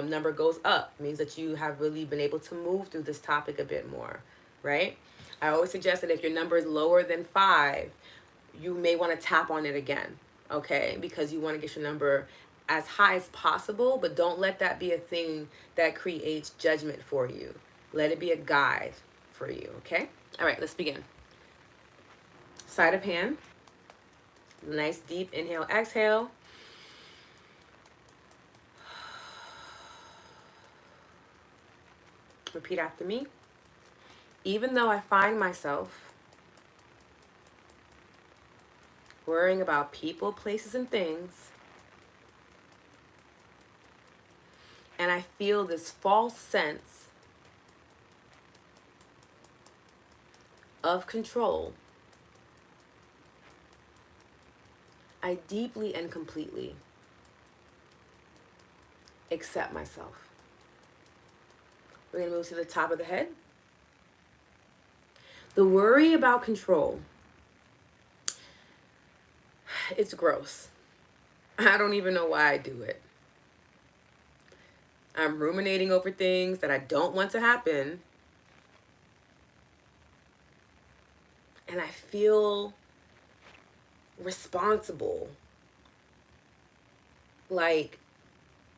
number goes up. It means that you have really been able to move through this topic a bit more, right? I always suggest that if your number is lower than 5, you may want to tap on it again, okay? Because you want to get your number as high as possible, but don't let that be a thing that creates judgment for you. Let it be a guide for you, okay? All right, let's begin. Side of hand. Nice deep inhale, exhale. Repeat after me. Even though I find myself worrying about people, places, and things, and I feel this false sense of control, I deeply and completely accept myself. We're going to move to the top of the head. The worry about control, it's gross. I don't even know why I do it. I'm ruminating over things that I don't want to happen. And I feel responsible. Like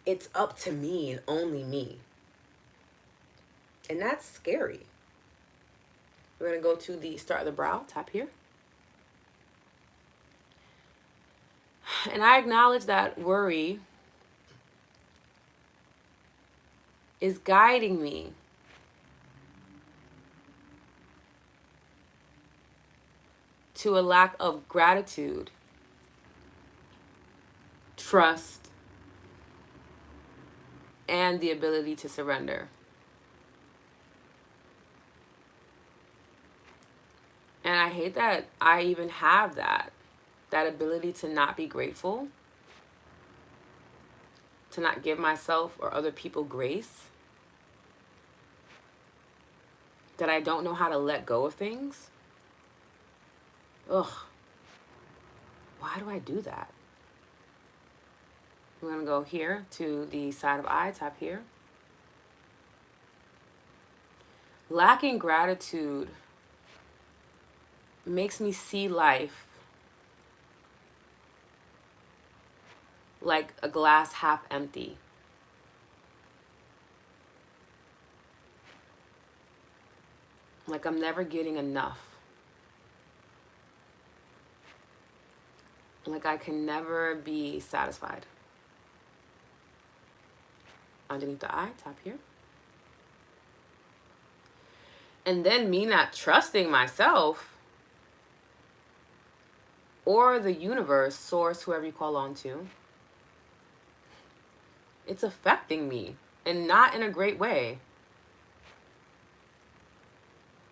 it's up to me and only me. And that's scary. We're going to go to the start of the brow, tap here. And I acknowledge that worry is guiding me to a lack of gratitude, trust, and the ability to surrender. And I hate that I even have that ability to not be grateful, to not give myself or other people grace, that I don't know how to let go of things. Ugh. Why do I do that? We're going to go here to the side of eye, tap here. Lacking gratitude makes me see life like a glass half empty. Like I'm never getting enough. Like I can never be satisfied. Underneath the eye, tap here. And then me not trusting myself or the universe, source, whoever you call on to. It's affecting me, and not in a great way.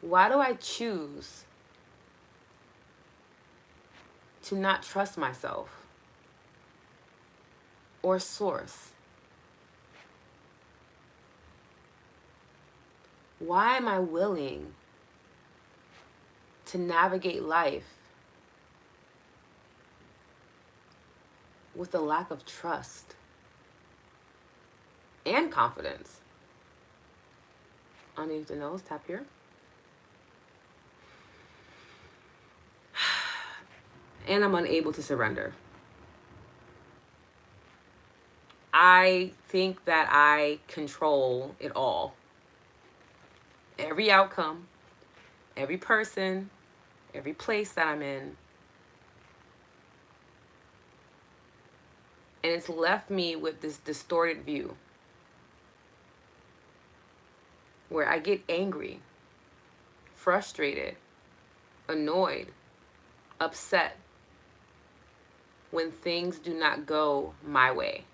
Why do I choose to not trust myself or source? Why am I willing to navigate life with a lack of trust and confidence? Underneath the nose, tap here. And I'm unable to surrender. I think that I control it all. Every outcome, every person, every place that I'm in. And it's left me with this distorted view where I get angry, frustrated, annoyed, upset when things do not go my way.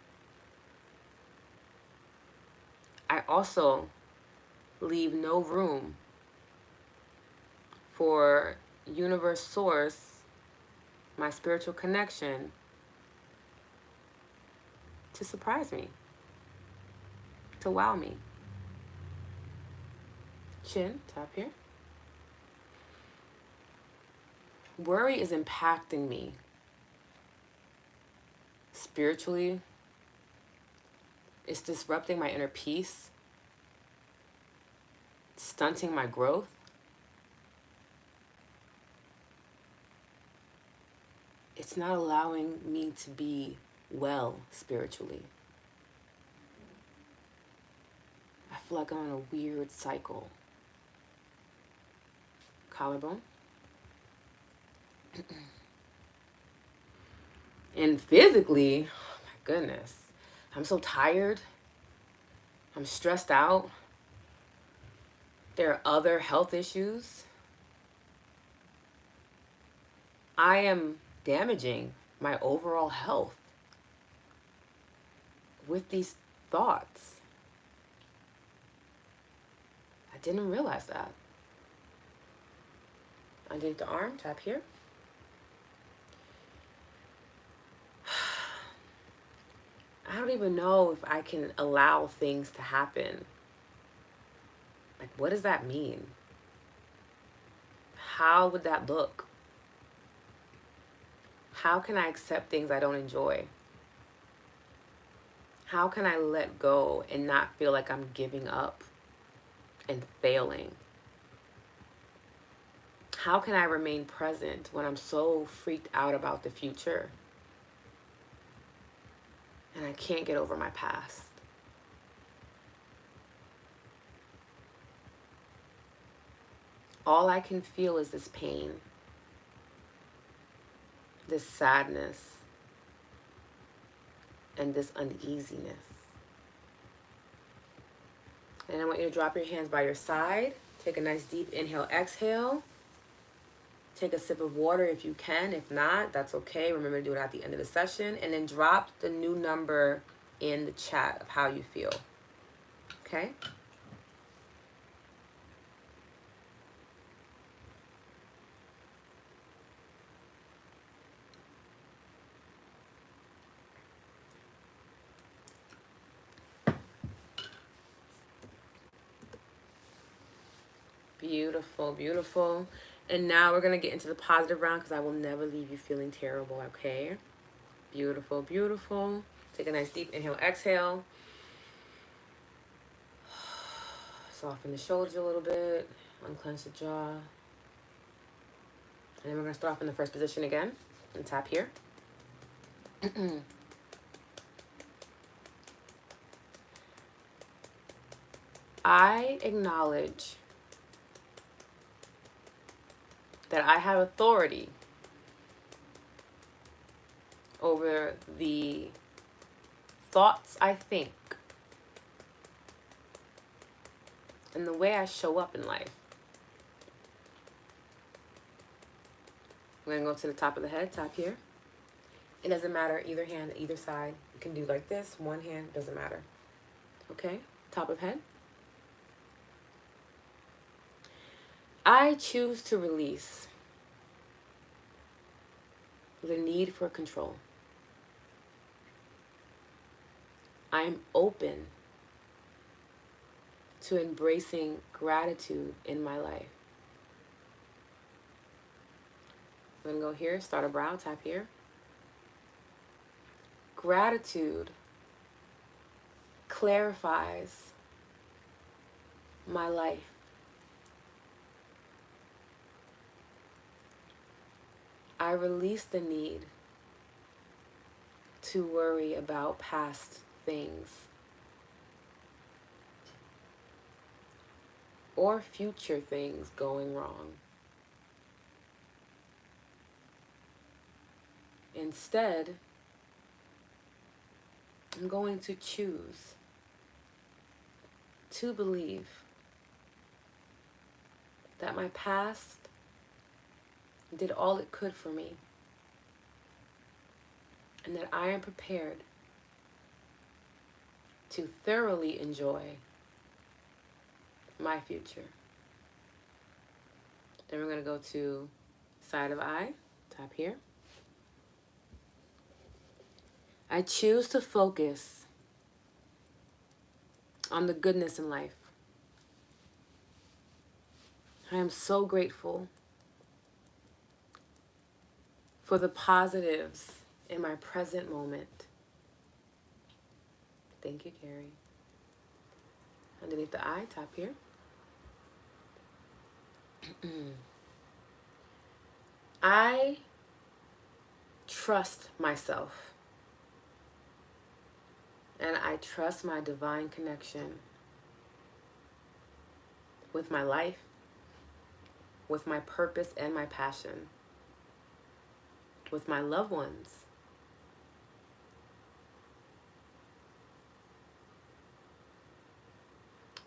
I also leave no room for universe, source, my spiritual connection to surprise me, to wow me. Chin, tap here. Worry is impacting me spiritually. It's disrupting my inner peace, stunting my growth. It's not allowing me to be well spiritually. I feel like I'm in a weird cycle. Collarbone. And physically, oh my goodness, I'm so tired. I'm stressed out. There are other health issues. I am damaging my overall health with these thoughts. I didn't realize that. Underneath the arm, tap here. I don't even know if I can allow things to happen. Like, what does that mean? How would that look? How can I accept things I don't enjoy? How can I let go and not feel like I'm giving up and failing? How can I remain present when I'm so freaked out about the future and I can't get over my past? All I can feel is this pain, this sadness, and this uneasiness. And I want you to drop your hands by your side. Take a nice deep inhale, exhale. Take a sip of water if you can. If not, that's okay. Remember to do it at the end of the session. And then drop the new number in the chat of how you feel. Okay? Beautiful, beautiful. And now we're going to get into the positive round because I will never leave you feeling terrible, okay? Beautiful, beautiful. Take a nice deep inhale, exhale. Soften the shoulders a little bit. Unclench the jaw. And then we're going to start off in the first position again. And tap here. I acknowledge that I have authority over the thoughts I think and the way I show up in life. We're going to go to the top of the head, tap here. It doesn't matter, either hand, either side. You can do like this, one hand, doesn't matter. Okay, top of head. I choose to release the need for control. I am open to embracing gratitude in my life. I'm going to go here, start a brow, tap here. Gratitude clarifies my life. I release the need to worry about past things or future things going wrong. Instead, I'm going to choose to believe that my past did all it could for me, and that I am prepared to thoroughly enjoy my future. Then we're going to go to side of eye, tap here. I choose to focus on the goodness in life. I am so grateful for the positives in my present moment. Thank you, Carrie. Underneath the eye, tap here. I trust myself. And I trust my divine connection with my life, with my purpose and my passion, with my loved ones.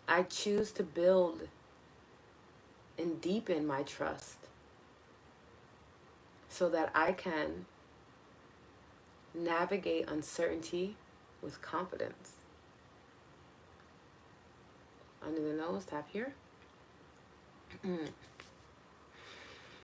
I choose to build and deepen my trust so that I can navigate uncertainty with confidence. Under the nose, tap here.